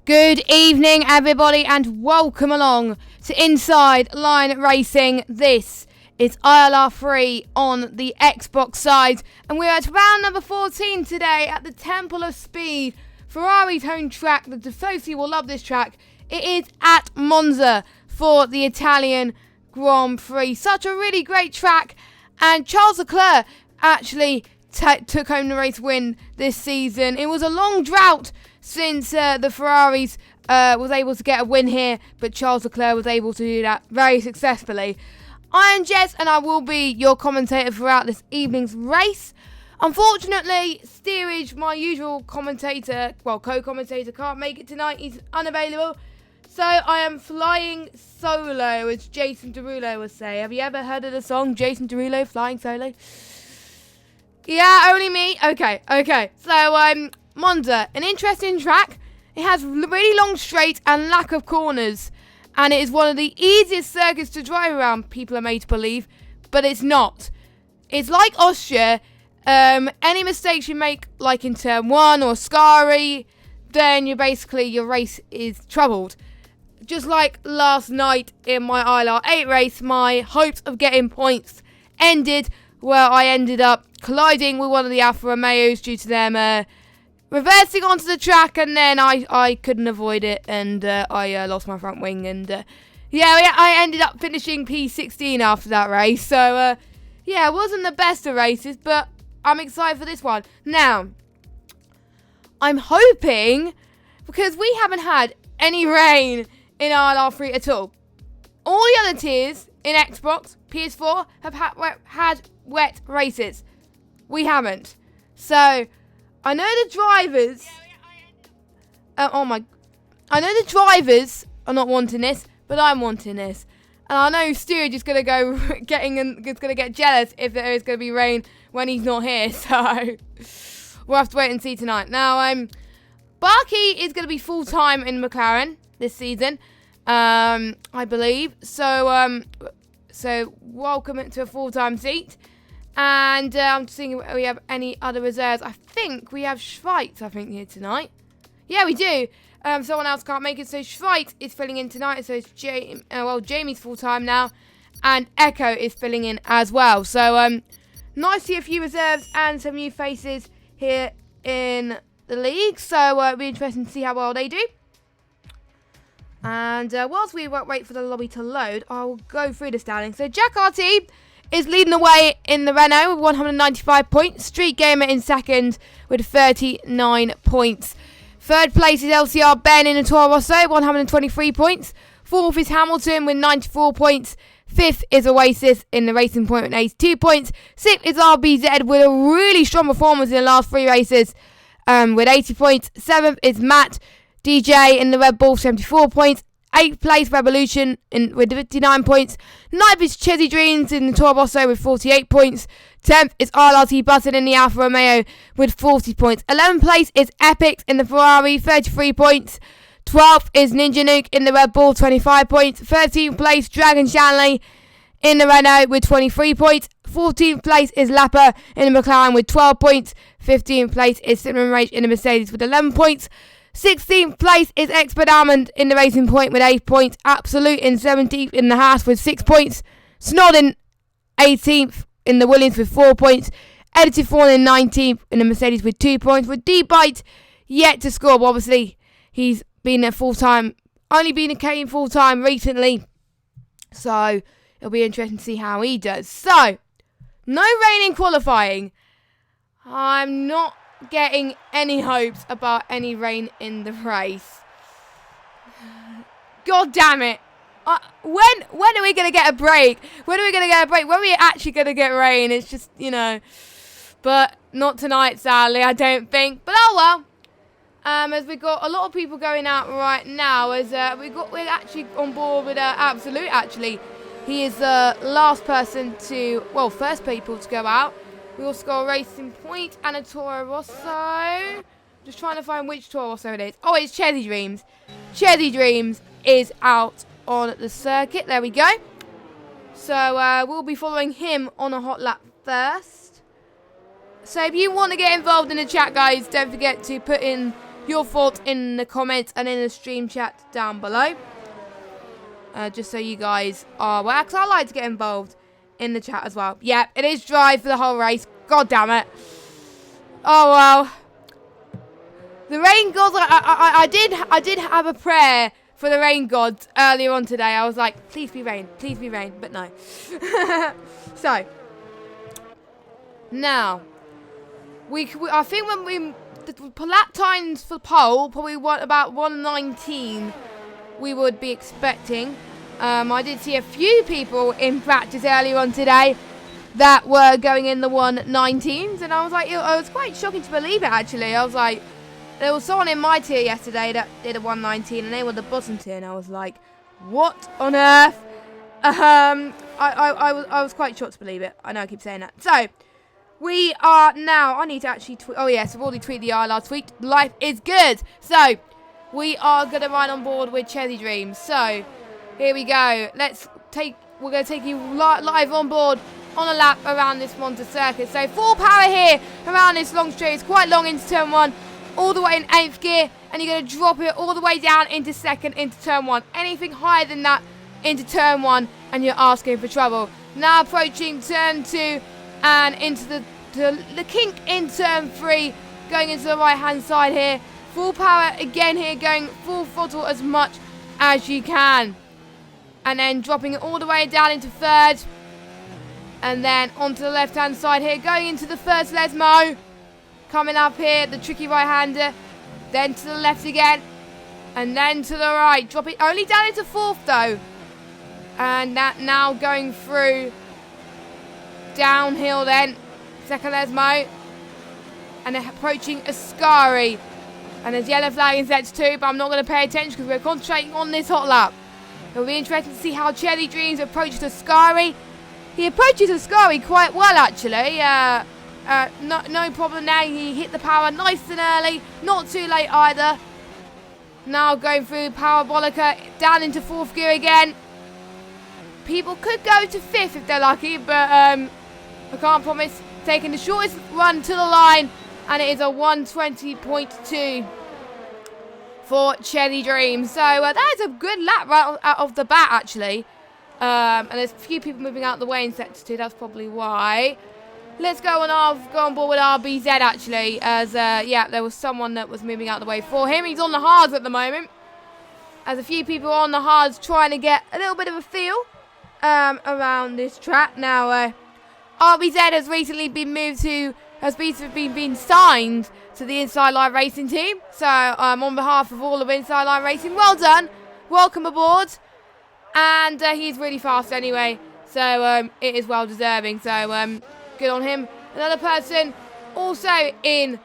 Good evening, everybody, and welcome along to Inside Line Racing. This is ILR3 on the Xbox side, and we're at round number 14 today at the Temple of Speed, Ferrari's home track. The Tifosi will love this track. It is at Monza for the Italian Grand Prix. Such a really great track, and Charles Leclerc actually took home the race win this season. It was a long drought since the Ferraris was able to get a win here, but Charles Leclerc was able to do that very successfully. I am Jess, and I will be your commentator throughout this evening's race. Unfortunately, Steerage, my usual commentator, co-commentator, can't make it tonight. He's unavailable. So I am flying solo, as Jason Derulo would say. Have you ever heard of the song Jason Derulo, Flying Solo? Yeah, only me? Okay. So, Monza, an interesting track. It has really long straights and lack of corners, and it is one of the easiest circuits to drive around, people are made to believe, but it's not. It's like Austria. Any mistakes you make, like in turn 1 or Scari, then your race is troubled. Just like last night in my ILR8 race, my hopes of getting points ended where I ended up colliding with one of the Alfa Romeos due to them reversing onto the track, and then I couldn't avoid it, and I lost my front wing, and I ended up finishing P16 after that race. So it wasn't the best of races, but I'm excited for this one. Now, I'm hoping, because we haven't had any rain in ILR3 at all. All the other tiers in Xbox, PS4 have had wet races. We haven't. So I know the drivers. I know the drivers are not wanting this, but I'm wanting this, and I know Steerage is gonna get jealous if there is gonna be rain when he's not here. So we'll have to wait and see tonight. Now, Barkey is gonna be full time in McLaren this season, I believe. So welcome to a full time seat. And I'm just seeing if we have any other reserves. I think we have Schweitz, here tonight. Yeah, we do. Someone else can't make it, so Schweitz is filling in tonight. So it's Jamie's full-time now. And Echo is filling in as well. So, nice to see a few reserves and some new faces here in the league. So, it'll be interesting to see how well they do. And whilst we wait for the lobby to load, I'll go through the standings. So, Jack RT is leading the way in the Renault with 195 points. Street Gamer in second with 39 points. Third place is LCR Ben in the Toro Rosso, 123 points. Fourth is Hamilton with 94 points. Fifth is Oasis in the Racing Point with 82 points. Sixth is RBZ with a really strong performance in the last 3 races with 80 points. Seventh is Matt DJ in the Red Bull, 74 points. 8th place Revolution with 59 points. 9th is Chesy Dreams in the Toro Rosso with 48 points. 10th is ILR3 Button in the Alfa Romeo with 40 points. 11th place is Epic in the Ferrari, 33 points. 12th is Ninja Nuke in the Red Bull, 25 points. 13th place Dragon Shanley in the Renault with 23 points. 14th place is Lapper in the McLaren with 12 points. 15th place is Cinnamon Rage in the Mercedes with 11 points. 16th place is XB1 in the Racing Point with 8 points. Absolute in 17th in the Haas with 6 points. Snod in 18th in the Williams with 4 points. Edited Fawn in 19th in the Mercedes with 2 points. With D-Byte yet to score, but obviously he's been there full-time. Only been a K in full-time recently. So it'll be interesting to see how he does. So, no rain in qualifying. I'm not getting any hopes about any rain in the race. God damn it. When are we going to get a break? When are we going to get a break? When are we actually going to get rain? It's just, But not tonight, sadly, I don't think. But oh well. As we got a lot of people going out right now, as we're actually on board with Absolute, actually. He is the first people to go out. We also got a Racing Point and a Toro Rosso. Just trying to find which Toro Rosso it is. Oh, it's Chesy Dreams. Chesy Dreams is out on the circuit. There we go. So we'll be following him on a hot lap first. So if you want to get involved in the chat, guys, don't forget to put in your thoughts in the comments and in the stream chat down below. Just so you guys are aware, because I like to get involved in the chat as well. Yeah, it is dry for the whole race. God damn it. Oh, well. The rain gods, I did have a prayer for the rain gods earlier on today. I was like, please be rain, but no. So, now, I think when the lap times for pole, probably about 1:19 we would be expecting. I did see a few people in practice earlier on today that were going in the 1:19s, and I was like, it was quite shocking to believe it, actually. I was like, there was someone in my tier yesterday that did a 1:19, and they were the bottom tier, and I was like, what on earth? I was quite shocked to believe it. I know I keep saying that. So, we are now, I need to actually tweet, oh yes, I've already tweeted the ILR tweet, life is good. So, we are going to ride on board with Cherry Dreams. So, here we go. We're going to take you live on board on a lap around this Monza circuit. So, full power here around this long straight. It's quite long into turn 1, all the way in 8th gear, and you're going to drop it all the way down into 2nd into turn 1. Anything higher than that into turn 1, and you're asking for trouble. Now approaching turn 2 and into the kink in turn 3, going into the right hand side here. Full power again here, going full throttle as much as you can. And then dropping it all the way down into 3rd. And then onto the left hand side here, going into the first Lesmo. Coming up here, the tricky right hander. Then to the left again. And then to the right. Drop it only down into 4th though. And that now going through downhill then. Second Lesmo. And then approaching Ascari. And there's yellow flag in sets 2, but I'm not going to pay attention because we're concentrating on this hot lap. It'll be interesting to see how Cherry Dreams approaches Ascari. He approaches Ascari quite well, actually. No problem now. He hit the power nice and early. Not too late either. Now going through Parabolica, down into 4th gear again. People could go to 5th if they're lucky, but I can't promise. Taking the shortest run to the line, and it is a 1:20.2 for Cherry Dreams. So that is a good lap right out of the bat, actually. And there's a few people moving out the way in sector 2. That's probably why. Let's go on board with RBZ, actually. As, yeah, there was someone that was moving out the way for him. He's on the hards at the moment. As a few people are on the hards trying to get a little bit of a feel around this track. Now, RBZ has recently been been signed to the Inside Line Racing team. So, on behalf of all of Inside Line Racing, well done. Welcome aboard. And he's really fast anyway. So, it is well deserving. So, good on him. Another person also in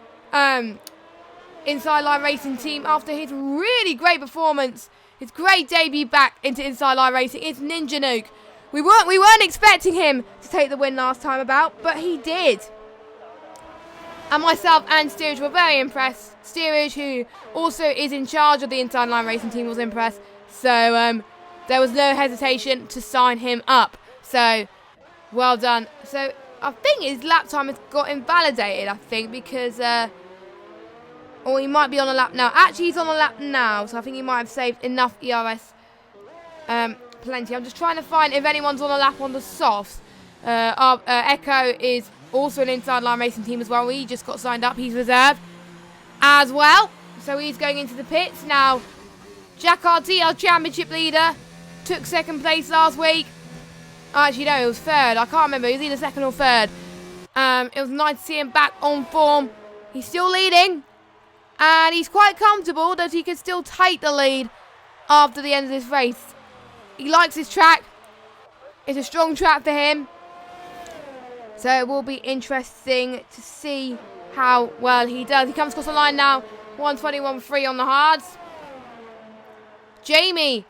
Inside Line Racing team after his really great performance. His great debut back into Inside Line Racing. It's Ninja Nuke. We weren't expecting him to take the win last time about, but he did. And myself and Steerage were very impressed. Steerage, who also is in charge of the Inside Line Racing team, was impressed. So there was no hesitation to sign him up. So well done. So I think his lap time has got invalidated, I think, because or he might be on a lap now. Actually, he's on a lap now, so I think he might have saved enough ERS. Plenty. I'm just trying to find if anyone's on a lap on the softs. Echo is also an Inside Line Racing team as well. He just got signed up. He's reserved as well. So he's going into the pits. Now, Jack RT, our championship leader, took 2nd place last week. Actually, no, it was 3rd. I can't remember. He was either 2nd or 3rd. It was nice to see him back on form. He's still leading. And he's quite comfortable that he can still take the lead after the end of this race. He likes his track. It's a strong track for him. So it will be interesting to see how well he does. He comes across the line now. 1:21.3 on the hards. Jamie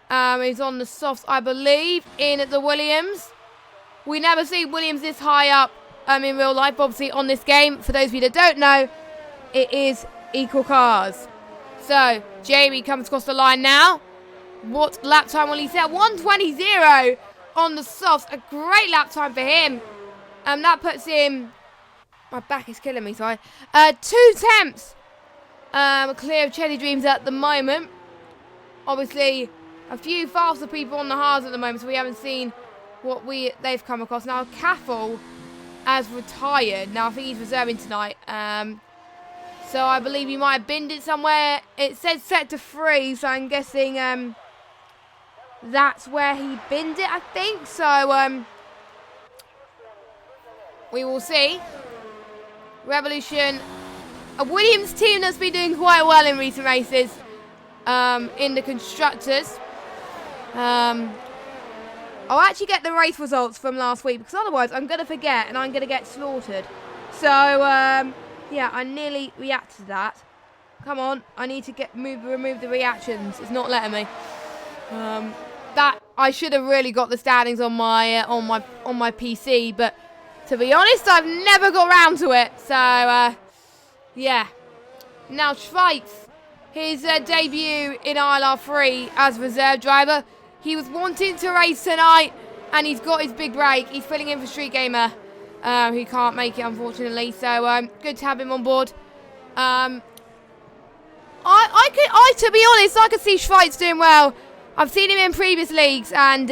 is on the softs, I believe, in the Williams. We never see Williams this high up in real life, obviously, on this game. For those of you that don't know, it is equal cars. So Jamie comes across the line now. What lap time will he set? 1:20.0 on the softs. A great lap time for him. That puts him... My back is killing me, sorry. 2 tenths clear of Cherry Dreams at the moment. Obviously, a few faster people on the hards at the moment, so we haven't seen what they've come across. Now, Caffel has retired. Now, I think he's reserving tonight. So I believe he might have binned it somewhere. It says Sector 3, so I'm guessing that's where he binned it, I think. So we will see. Revolution, a Williams team that's been doing quite well in recent races in the constructors. I'll actually get the race results from last week, because otherwise I'm going to forget and I'm going to get slaughtered. So yeah, I nearly reacted to that. Come on, I need to remove the reactions. It's not letting me. That I should have really got the standings on my PC, but to be honest, I've never got round to it. So yeah. Now Schweitz, his debut in ILR3 as reserve driver. He was wanting to race tonight, and he's got his big break. He's filling in for Street Gamer, who can't make it, unfortunately. So good to have him on board. To be honest, I could see Schweitz doing well. I've seen him in previous leagues, and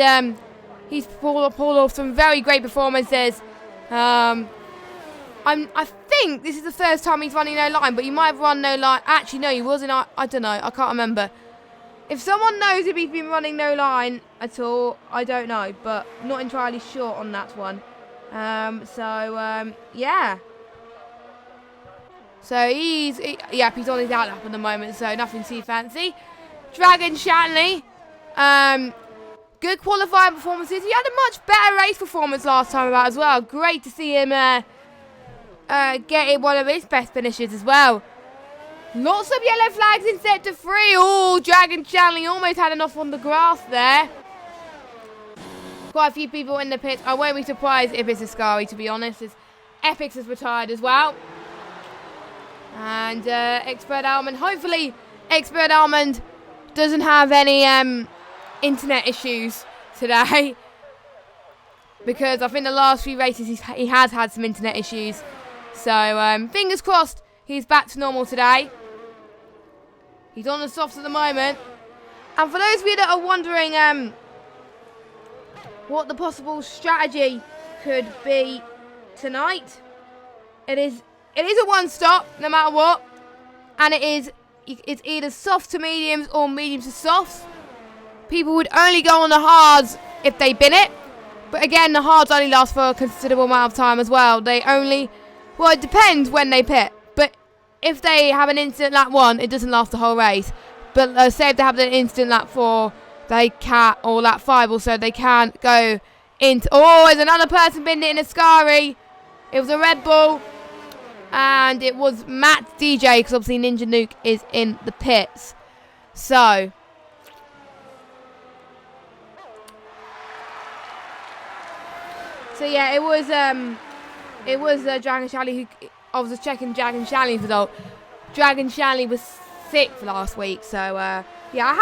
he's pulled off some very great performances. I think this is the first time he's running no line, but he might have run no line. Actually, no, he wasn't. I don't know. I can't remember. If someone knows if he's been running no line at all, I don't know, but not entirely sure on that one. Yeah. So he's on his outlap at the moment, so nothing too fancy. Dragon Shanley, good qualifying performances. He had a much better race performance last time about as well. Great to see him getting one of his best finishes as well. Lots of yellow flags in Sector 3. Oh, Dragon Shanley almost had enough on the grass there. Quite a few people in the pit. I won't be surprised if it's Ascari, to be honest, as Epix has retired as well. And Expert Almond. Hopefully, Expert Almond doesn't have any internet issues today. Because I think the last few races he has had some internet issues. So, fingers crossed, he's back to normal today. He's on the softs at the moment. And for those of you that are wondering what the possible strategy could be tonight, it is a one-stop, no matter what. And it's either soft to mediums or mediums to softs. People would only go on the hards if they bin it. But again, the hards only last for a considerable amount of time as well. Well, it depends when they pit. But if they have an instant lap 1, it doesn't last the whole race. But say if they have an instant lap 4, they can't, or lap 5 or so, they can't go into... Oh, there's another person binned it in Ascari. It was a Red Bull. And it was Matt DJ, because obviously Ninja Nuke is in the pits. So... yeah, it was Dragon Shanley who... I was checking Dragon Shanley's result. Dragon Shanley was 6th last week, so yeah,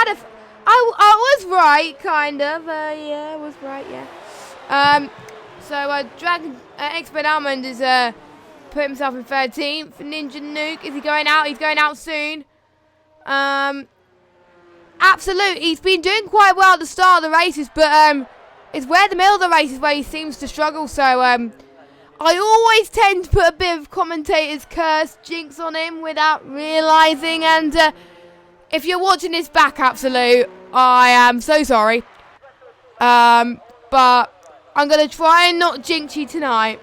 I was right, kind of. Yeah, I was right, yeah. So Dragon Expert Almond is put himself in 13th. Ninja Nuke, is he going out? He's going out soon. Absolute, he's been doing quite well at the start of the races, but it's where the middle of the races where he seems to struggle. So I always tend to put a bit of commentator's curse jinx on him without realising. And if you're watching this back, Absolute, I am so sorry. But I'm going to try and not jinx you tonight.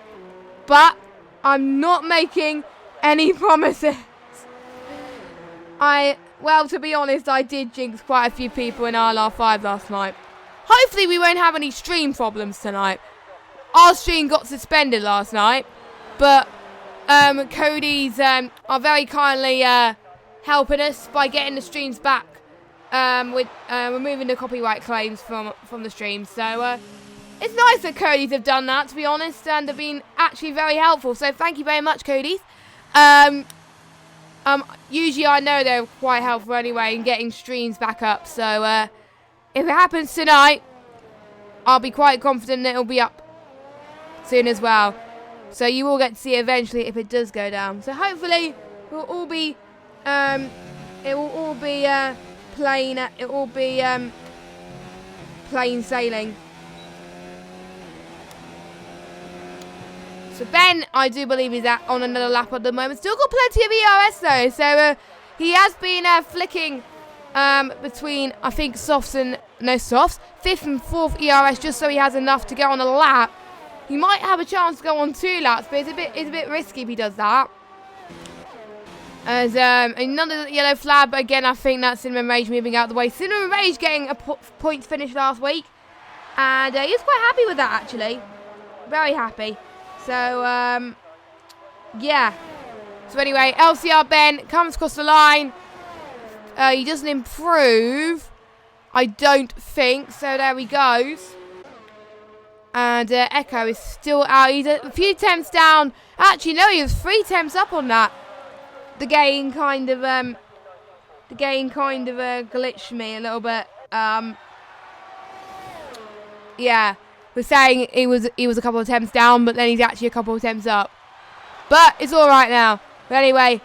But I'm not making any promises. Well, to be honest, I did jinx quite a few people in ILR5 last night. Hopefully we won't have any stream problems tonight. Our stream got suspended last night, but Cody's are very kindly helping us by getting the streams back with removing the copyright claims from the stream. So it's nice that Cody's have done that, to be honest, and have been actually very helpful. So thank you very much, Cody's. Usually I know they're quite helpful anyway in getting streams back up. So if it happens tonight, I'll be quite confident it'll be up soon as well. So you will get to see it eventually if it does go down. So hopefully we'll all be it will all be plain. It will be plain sailing. So Ben, I do believe, is on another lap at the moment. Still got plenty of ERS though, so he has been flicking between, I think, fifth and 4th ERS, just so he has enough to go on a lap. He might have a chance to go on 2 laps, but it's a bit risky if he does that. As another yellow flag, but again, I think that's Cinnamon Rage moving out of the way. Cinnamon Rage getting a points finish last week, and he was quite happy with that, actually. Very happy. So, yeah. So anyway, LCR Ben comes across the line. He doesn't improve, I don't think. So there he goes. And Echo is still out. He's a few temps down. Actually, no, he was 3 temps up on that. The game kind of glitched me a little bit. Yeah. We're saying he was a couple of attempts down, but then he's actually a couple of attempts up. But it's all right now. But anyway,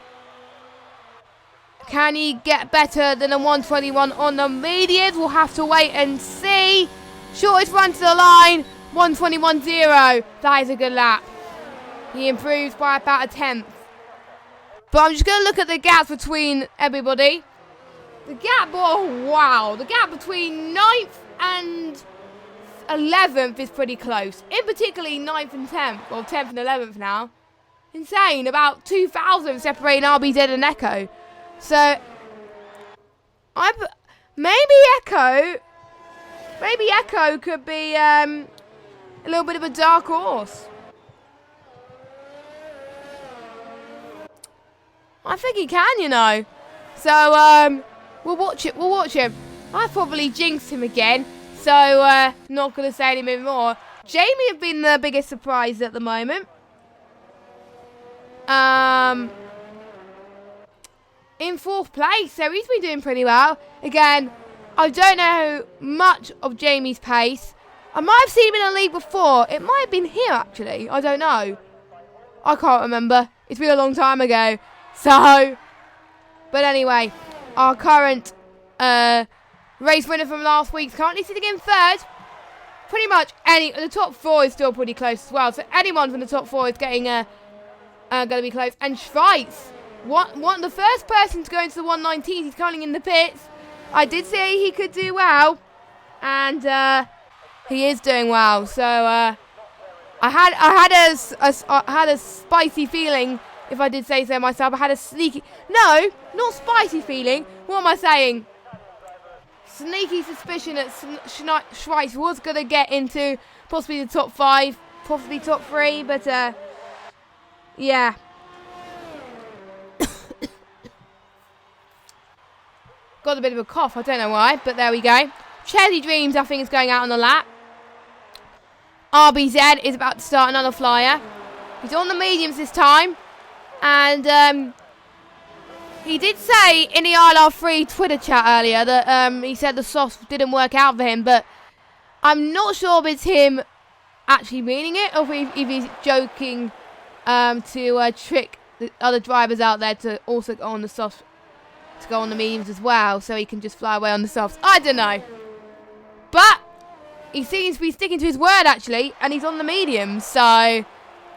can he get better than a 121 on the medians? We'll have to wait and see. Shortest run to the line, 121.0. That is a good lap. He improves by about a 10th. But I'm just going to look at the gaps between everybody. The gap, oh wow, the gap between 9th and 11th is pretty close. In particularly 9th and 10th, or 10th and 11th now. Insane, about 2,000 separating RBZ and Echo. So, maybe Echo could be a little bit of a dark horse. I think he can, you know. So, we'll watch it. We'll watch him. I probably jinxed him again. So, not going to say anything more. Jamie have been the biggest surprise at the moment. In 4th place, so he's been doing pretty well. Again, I don't know much of Jamie's pace. I might have seen him in a league before. It might have been here, actually. I don't know. I can't remember. It's been a long time ago. So, but anyway, our current race winner from last week's currently sitting in 3rd. Pretty much the top 4 is still pretty close as well. So anyone from the top 4 is getting going to be close. And Schweitz, the first person to go into the 119s. He's currently in the pits. I did say he could do well, and he is doing well. So I had a spicy feeling. If I did say so myself, I had a sneaky... No, not spicy feeling. What am I saying? Sneaky suspicion that Schweitz was going to get into possibly the top 5, possibly top 3, but, yeah. Got a bit of a cough, I don't know why, but there we go. Chelsea Dreams, I think, is going out on the lap. RBZ is about to start another flyer. He's on the mediums this time. And he did say in the ILR3 Twitter chat earlier that he said the soft didn't work out for him, but I'm not sure if it's him actually meaning it or if he's joking to trick the other drivers out there to also go on the softs, to go on the mediums as well, so he can just fly away on the softs. I don't know. But he seems to be sticking to his word, actually, and he's on the mediums, so...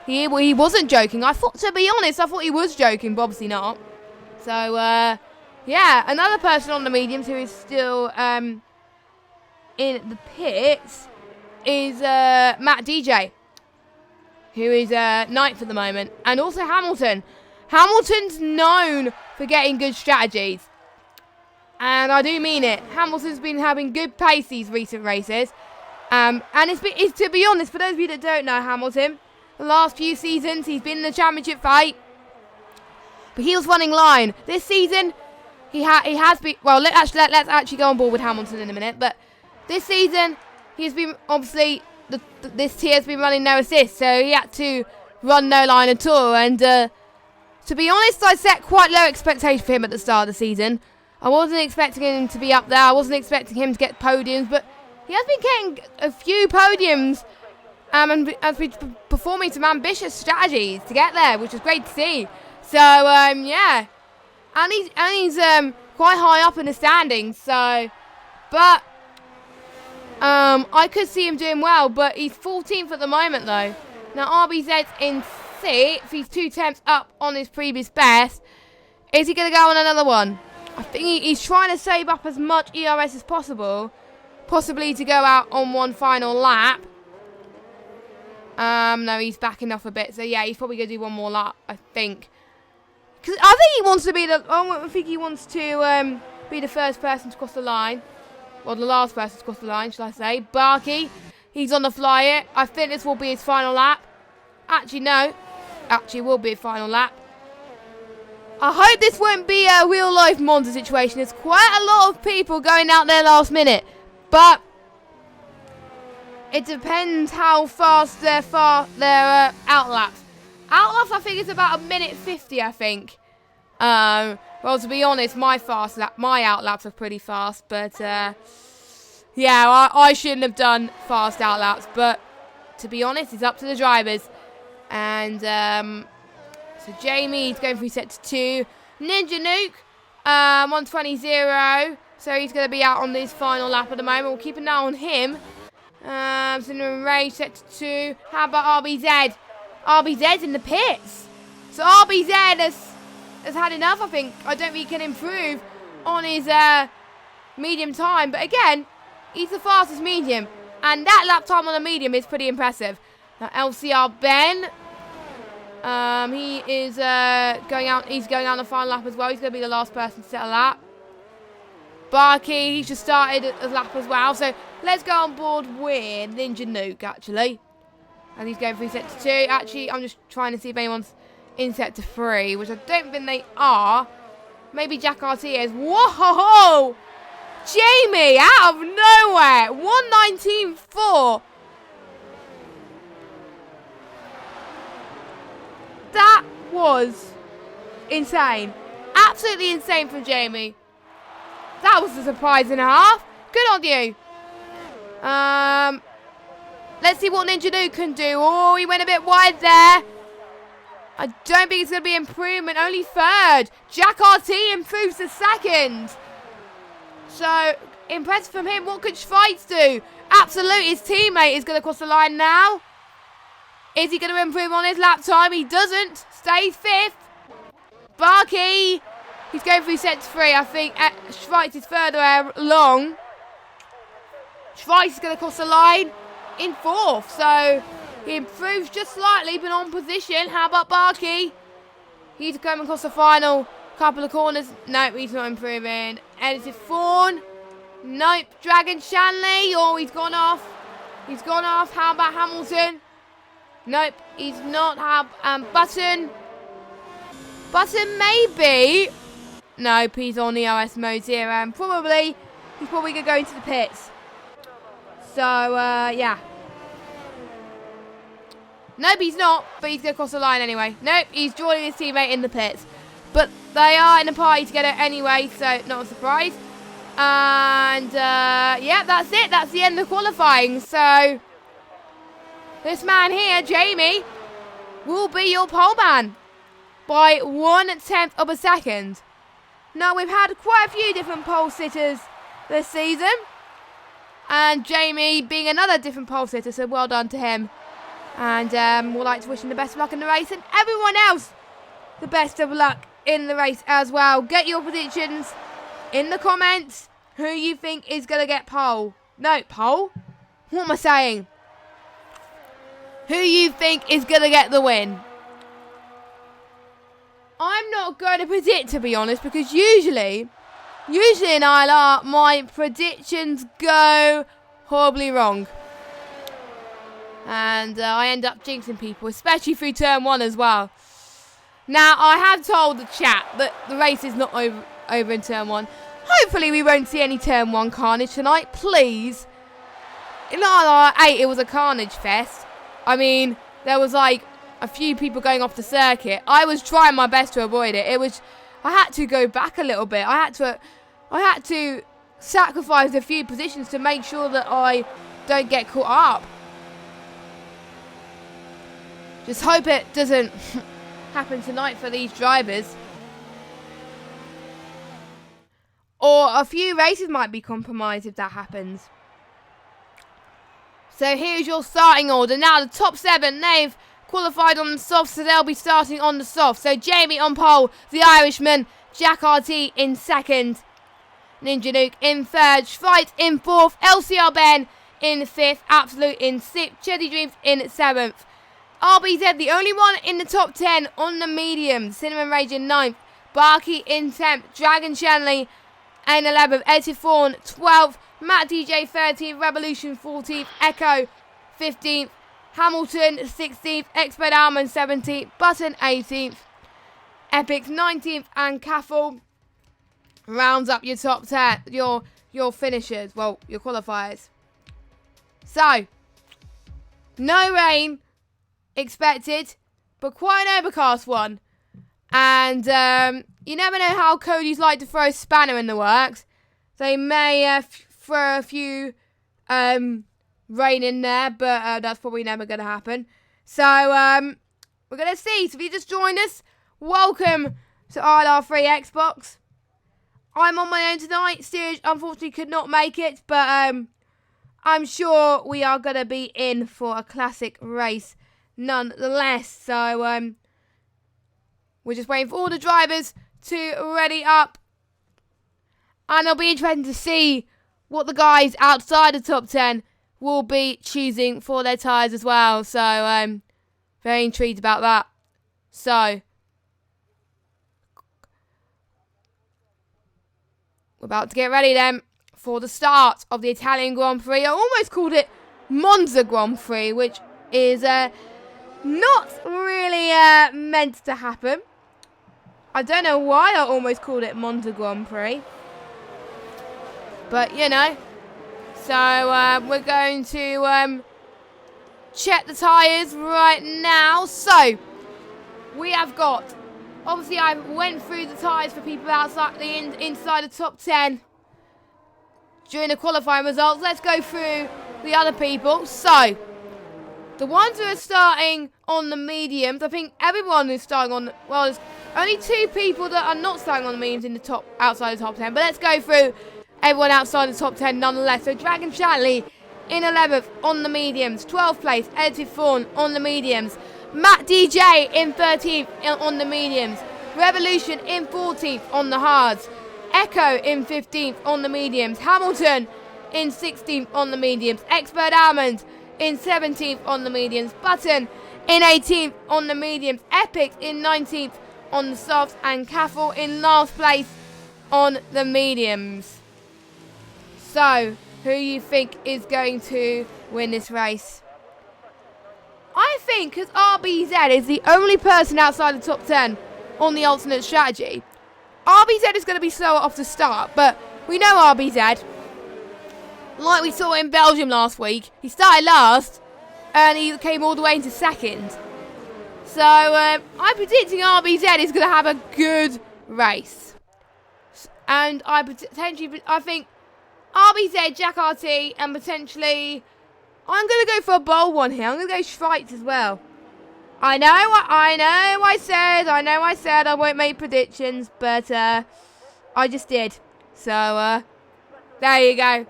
He wasn't joking. To be honest, I thought he was joking, but obviously not. So, yeah, another person on the mediums who is still in the pits is Matt DJ, who is 9th at the moment, and also Hamilton. Hamilton's known for getting good strategies, and I do mean it. Hamilton's been having good pace these recent races, and it's to be honest, for those of you that don't know Hamilton, the last few seasons, he's been in the championship fight. But he was running line. This season, he has been... Well, let's actually go on board with Hamilton in a minute. But this season, he's been... Obviously, this tier has been running no assist. So he had to run no line at all. And to be honest, I set quite low expectations for him at the start of the season. I wasn't expecting him to be up there. I wasn't expecting him to get podiums. But he has been getting a few podiums. And has been performing some ambitious strategies to get there, which is great to see. So, yeah. And he's quite high up in the standings, so, but I could see him doing well, but he's 14th at the moment though. Now RBZ's in 6th, he's 2 tenths up on his previous best. Is he going to go on another one? I think he's trying to save up as much ERS as possible, possibly to go out on one final lap. No, he's backing off a bit, so yeah, he's probably going to do one more lap, I think. Because I think he wants to be be the first person to cross the line. Well, the last person to cross the line, shall I say. Barkey, he's on the flyer. I think this will be his final lap. Actually, no. Actually, it will be his final lap. I hope this won't be a real-life Monza situation. There's quite a lot of people going out there last minute. But it depends how fast their outlaps. Outlaps, I think, is about 1:50, I think. Well, to be honest, my outlaps are pretty fast. But, yeah, I shouldn't have done fast outlaps. But, to be honest, it's up to the drivers. And, so Jamie's going through set 2. Ninja Nuke, 1:20.0. So he's going to be out on this final lap at the moment. We'll keep an eye on him. So Ray, set 2. How about RBZ? RBZ's in the pits. So RBZ has had enough, I think. I don't think he can improve on his medium time. But again, he's the fastest medium. And that lap time on a medium is pretty impressive. Now LCR Ben. He is going out. He's going out on the final lap as well. He's going to be the last person to set a lap. Barkey, he's just started a lap as well. So let's go on board with Ninja Nuke, actually. And he's going through set 2. Actually, I'm just trying to see if anyone's in set 3, which I don't think they are. Maybe Jack RT is. Whoa! Jamie, out of nowhere. 1:19.4. That was insane. Absolutely insane from Jamie. That was a surprise and a half. Good on you. Let's see what Ninja Nuke can do. Oh, he went a bit wide there. I don't think it's going to be improvement. Only 3rd. Jack RT improves to 2nd. So, impressive from him. What could Schweitz do? Absolutely, his teammate is going to cross the line now. Is he going to improve on his lap time? He doesn't. Stays 5th. Barkey. He's going through set 3. I think Schweitz is further along. Schweitz is going to cross the line in 4th. So he improves just slightly, but on position. How about Barkey? He's coming across the final couple of corners. Nope, he's not improving. Edited Fawn. Nope. Dragon Shanley. Oh, he's gone off. He's gone off. How about Hamilton? Nope, he's not. Button. Button maybe. Nope, he's on ERS mode 0. And he's probably going to go into the pits. So, yeah. Nope, he's not. But he's going to cross the line anyway. Nope, he's joining his teammate in the pits. But they are in a party together anyway, so not a surprise. And, yeah, that's it. That's the end of qualifying. So this man here, Jamie, will be your pole man by 1/10 of a second. Now, we've had quite a few different pole sitters this season. And Jamie being another different pole sitter, so well done to him. And we'd like to wish him the best of luck in the race. And everyone else, the best of luck in the race as well. Get your predictions in the comments. Who you think is going to get pole. No, pole? What am I saying? Who you think is going to get the win? I'm not going to predict, to be honest, because usually in ILR, my predictions go horribly wrong. And I end up jinxing people, especially through turn 1 as well. Now, I have told the chat that the race is not over in turn 1. Hopefully we won't see any turn 1 carnage tonight, please. In ILR 8, it was a carnage fest. I mean, there was like a few people going off the circuit. I was trying my best to avoid it. I had to go back a little bit. I had to sacrifice a few positions to make sure that I don't get caught up. Just hope it doesn't happen tonight for these drivers. or a few races might be compromised if that happens. So here's your starting order. Now the top 7, they've qualified on the soft, so they'll be starting on the soft. So Jamie on pole, the Irishman, Jack RT in second, Ninja Nuke in third, Schweitz in fourth, LCR Ben in fifth, Absolute in sixth, Cheddy Dreams in seventh. RBZ, the only one in the top 10 on the medium, Cinnamon Rage in ninth, Barky in 10th, Dragon Shanley in 11th, Edith Fawn 12th, Matt DJ 13th, Revolution 14th, Echo 15th, Hamilton 16th, Expert Almond 17th, Button 18th, Epics 19th, and Caffel rounds up your top 10, your finishers, well, your qualifiers. So, no rain expected, but quite an overcast one. And you never know how Cody's like to throw a spanner in the works. They may throw a few rain in there, but that's probably never going to happen. So we're going to see. So if you just joined us, welcome to ILR3 Xbox. I'm on my own tonight. Steerage unfortunately could not make it, but I'm sure we are going to be in for a classic race nonetheless. So we're just waiting for all the drivers to ready up. And it'll be interesting to see what the guys outside the top 10 will be choosing for their tyres as well. So I'm very intrigued about that. So we're about to get ready then for the start of the Italian Grand Prix. I almost called it Monza Grand Prix, which is not really meant to happen. I don't know why I almost called it Monza Grand Prix. But, you know. So, we're going to check the tyres right now. So, we have got... Obviously, I went through the tyres for people outside inside the top 10 during the qualifying results. Let's go through the other people. So, the ones who are starting on the mediums, I think everyone who's starting on... Well, there's only 2 people that are not starting on the mediums in the top outside the top 10. But let's go through everyone outside the top 10 nonetheless. So, Dragon Shanley in 11th on the mediums. 12th place, Edith Fawn on the mediums. Matt DJ in 13th on the mediums. Revolution in 14th on the hards. Echo in 15th on the mediums. Hamilton in 16th on the mediums. Expert Almond in 17th on the mediums. Button in 18th on the mediums. Epic in 19th on the softs. And Caffel in last place on the mediums. So, who you think is going to win this race? I think because RBZ is the only person outside the top 10 on the alternate strategy, RBZ is going to be slower off the start, but we know RBZ. Like we saw in Belgium last week, he started last and he came all the way into second. So I'm predicting RBZ is going to have a good race. And I think RBZ, Jack RT, and potentially... I'm going to go for a bold one here. I'm going to go Schweitz as well. I know I said I won't make predictions, but I just did. So, there you go.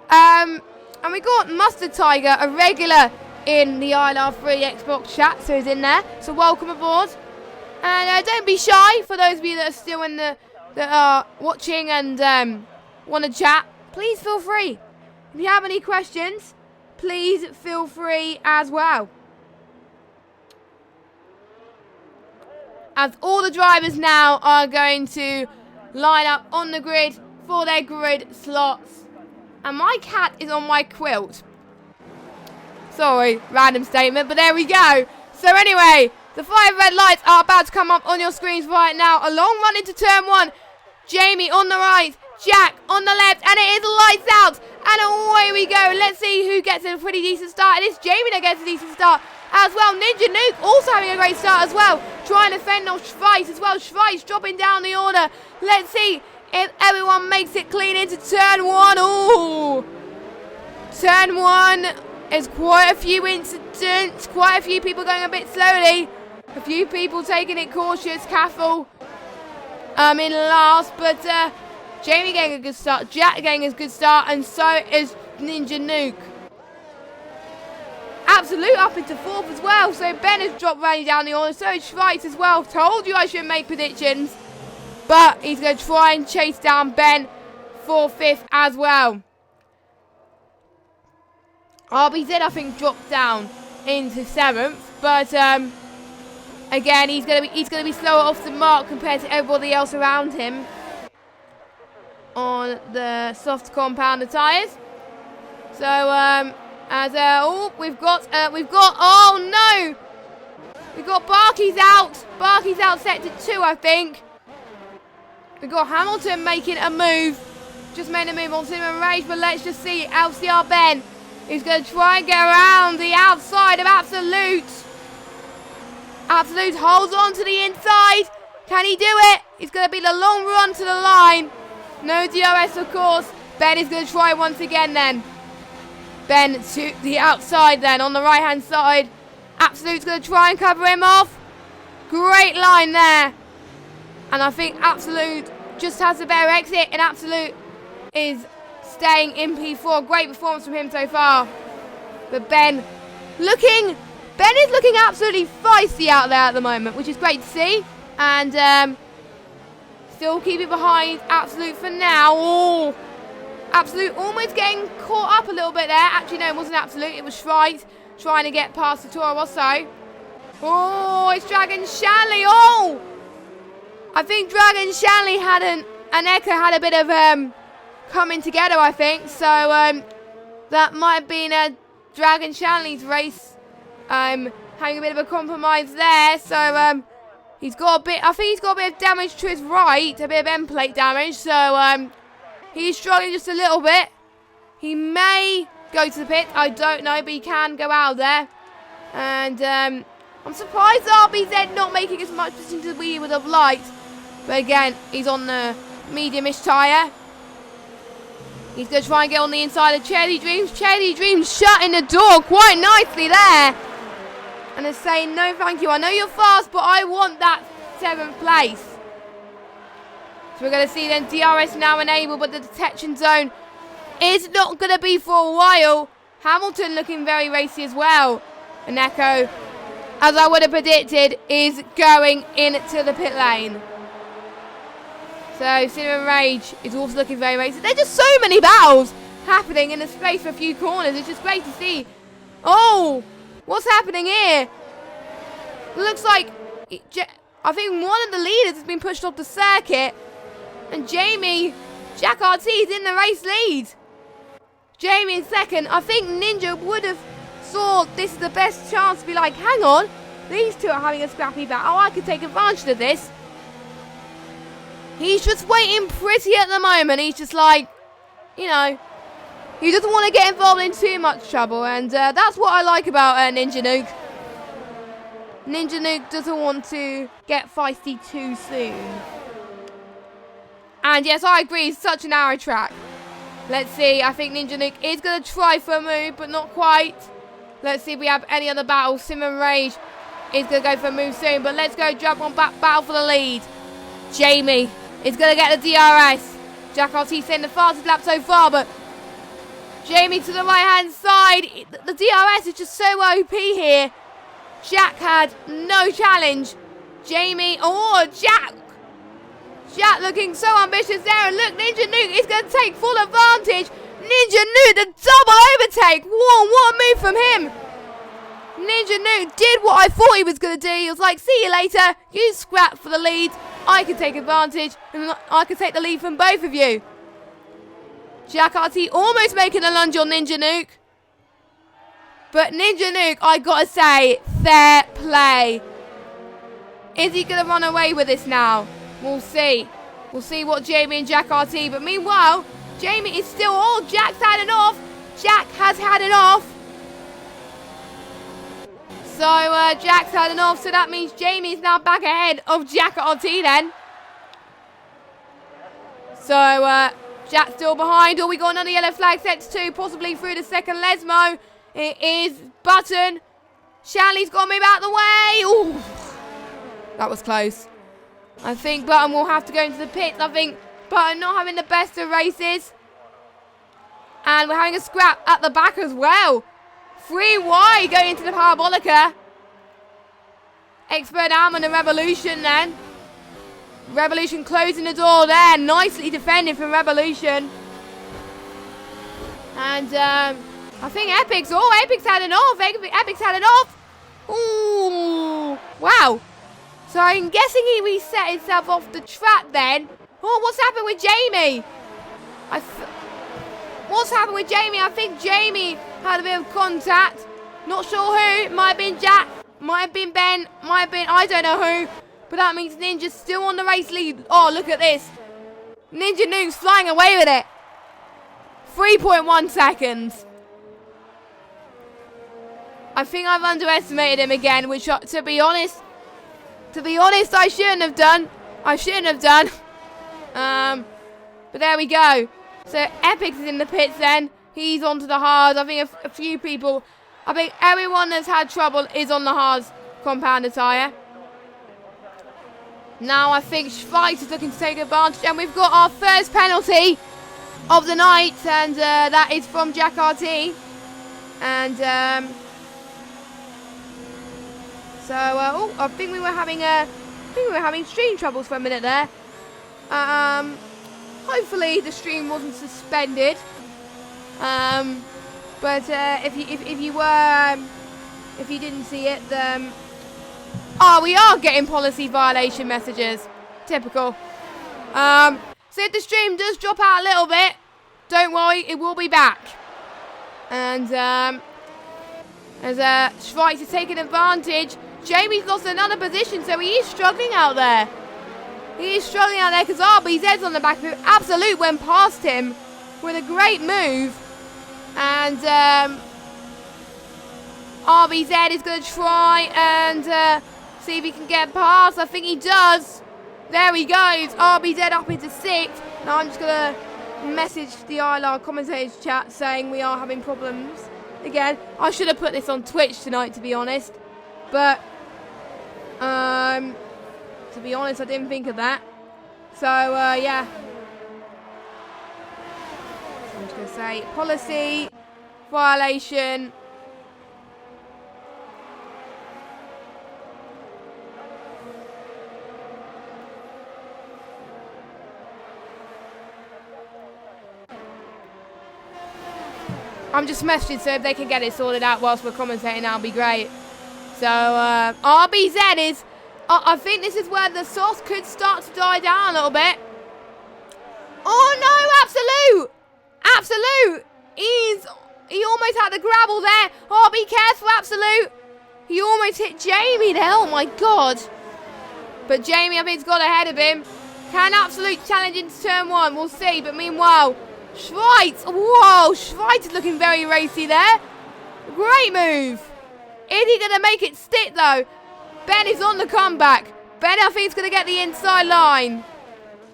And we got Mustard Tiger, a regular in the ILR3 Xbox chat, so he's in there. So welcome aboard. And don't be shy, for those of you that are still that are watching and want to chat. Please feel free. If you have any questions... Please feel free as well. As all the drivers now are going to line up on the grid for their grid slots. And my cat is on my quilt. Sorry, random statement, but there we go. So anyway, the 5 red lights are about to come up on your screens right now. A long run into turn 1. Jamie on the right. Jack on the left, and it is lights out, and away we go. Let's see who gets a pretty decent start. It is Jamie that gets a decent start as well. Ninja Nuke also having a great start as well, trying to fend off Schweiss as well. Schweiss dropping down the order. Let's see if everyone makes it clean into turn 1. Ooh, turn 1 is quite a few incidents, quite a few people going a bit slowly, a few people taking it cautious. Caffel in last, but Jamie getting a good start. Jack getting a good start. And so is Ninja Nuke. Absolute up into 4th as well. So Ben has dropped running down the order. So is Schweitz as well. Told you I shouldn't make predictions. But he's going to try and chase down Ben for 5th as well. RBZ, I think, dropped down into 7th. But again, he's going to be slower off the mark compared to everybody else around him on the soft compounder tyres. So we've got oh no, we've got Barkey's out. Barkey's out sector 2, I think. We've got Hamilton making a move. Just made a move on Cinnamon Rage, but let's just see LCR Ben is going to try and get around the outside of Absolute. Absolute holds on to the inside. Can he do it? It's going to be the long run to the line. No DRS, of course. Ben is going to try once again then. Ben to the outside then on the right-hand side. Absolute's going to try and cover him off. Great line there. And I think Absolute just has a better exit, and Absolute is staying in P4. Great performance from him so far. But Ben is looking absolutely feisty out there at the moment, which is great to see. And still keeping behind Absolute for now. Oh, Absolute almost getting caught up a little bit there. Actually, no, it wasn't Absolute. It was Schweitz trying to get past the Toro Rosso. Oh, it's Dragon Shanley. Oh! I think Dragon Shanley and Echo had a bit of coming together, I think. So that might have been Dragon Shanley's race. Having a bit of a compromise there. So he's got a bit, I think he's got a bit of damage to his right. A bit of end plate damage. So he's struggling just a little bit. He may go to the pit. I don't know, but he can go out there. And I'm surprised RBZ not making as much distance as we would have liked. But again, he's on the medium-ish tyre. He's going to try and get on the inside of Charity Dreams. Charity Dreams shutting the door quite nicely there. And is saying, no thank you. I know you're fast, but I want that 7th place. So we're going to see then DRS now enabled, but the detection zone is not going to be for a while. Hamilton looking very racy as well. And Echo, as I would have predicted, is going into the pit lane. So Cinnamon Rage is also looking very racy. There's just so many battles happening in the space for a few corners. It's just great to see. Oh, what's happening here? It looks like I think one of the leaders has been pushed off the circuit. And Jack RT is in the race lead. Jamie in second. I think Ninja would have saw this as the best chance to be like, hang on, these two are having a scrappy battle. I could take advantage of this. He's just waiting pretty at the moment. He's just like, you know, he doesn't want to get involved in too much trouble. And that's what I like about Ninja Nuke. Ninja Nuke doesn't want to get feisty too soon. And yes, I agree, it's such a narrow track. Let's see, I think Ninja Nuke is going to try for a move, but not quite. Let's see if we have any other battles. Cinnamon Rage is going to go for a move soon, but let's go jump on back battle for the lead. Jamie is going to get the DRS. Jack RT saying the fastest lap so far, but Jamie to the right-hand side. The DRS is just so OP here. Jack had no challenge. Jamie, oh, Jack looking so ambitious there. And look, Ninja Nuke is going to take full advantage. Ninja Nuke, the double overtake. Whoa, what a move from him. Ninja Nuke did what I thought he was going to do. He was like, see you later. You scrap for the lead. I can take advantage. And I can take the lead from both of you. Jack RT almost making a lunge on Ninja Nuke. But Ninja Nuke, I got to say, fair play. Is he going to run away with this now? We'll see. We'll see what Jamie and Jack RT. But meanwhile, Jamie is still... Oh, Jack's had it off. Jack has had it off. So, Jack's had it off. So that means Jamie's now back ahead of Jack RT then. So, Jack's still behind. Oh, we got another yellow flag set to 2. Possibly through the second Lesmo. It is Button. Shanley's got to move out of the way. Ooh. That was close. I think Button will have to go into the pits. I think but not having the best of races. And we're having a scrap at the back as well. 3 wide going into the Parabolica. XB1 and the Revolution then. Revolution closing the door there. Nicely defended from Revolution. And I think Epic's had it off. Epic's had it off. Ooh, wow. So I'm guessing he reset himself off the track then. Oh, what's happened with Jamie? What's happened with Jamie? I think Jamie had a bit of contact. Not sure who. Might have been Jack. Might have been Ben. Might have been, I don't know who. But that means Ninja's still on the race lead. Oh, look at this. Ninja Nuke's flying away with it. 3.1 seconds. I think I've underestimated him again, which, to be honest, I shouldn't have done. But there we go. So Epix is in the pits then. He's onto the hards. I think a few people, I think everyone that's had trouble is on the hards compounder tyre. Now I think Schweitz is looking to take advantage, and we've got our first penalty of the night, and that is from Jack RT. And I think we were having stream troubles for a minute there. Hopefully the stream wasn't suspended. But if you didn't see it, we are getting policy violation messages. Typical. So if the stream does drop out a little bit, don't worry, it will be back. And as Schweitz is taking advantage, Jamie's lost another position, so he is struggling out there. Because RBZ's on the back of him. Absolute went past him with a great move. And RBZ is going to try and see if he can get past. I think he does. There he goes. RBZ up into 6th. Now I'm just going to message the ILR commentators chat saying we are having problems again. I should have put this on Twitch tonight, to be honest. But, to be honest, I didn't think of that. So, yeah. I'm just going to say policy violation. I'm just messaging, so if they can get it sorted out whilst we're commentating, that'll be great. So, RBZ is... I think this is where the sauce could start to die down a little bit. Oh, no, Absolute! He almost had the gravel there. Oh, be careful, Absolute. He almost hit Jamie there. Oh, my God. But Jamie, I think, has got ahead of him. Can Absolute challenge into turn 1? We'll see. But meanwhile... Schweitz! Whoa! Schweitz is looking very racy there. Great move. Is he going to make it stick, though? Ben is on the comeback. Ben, I think, is going to get the inside line.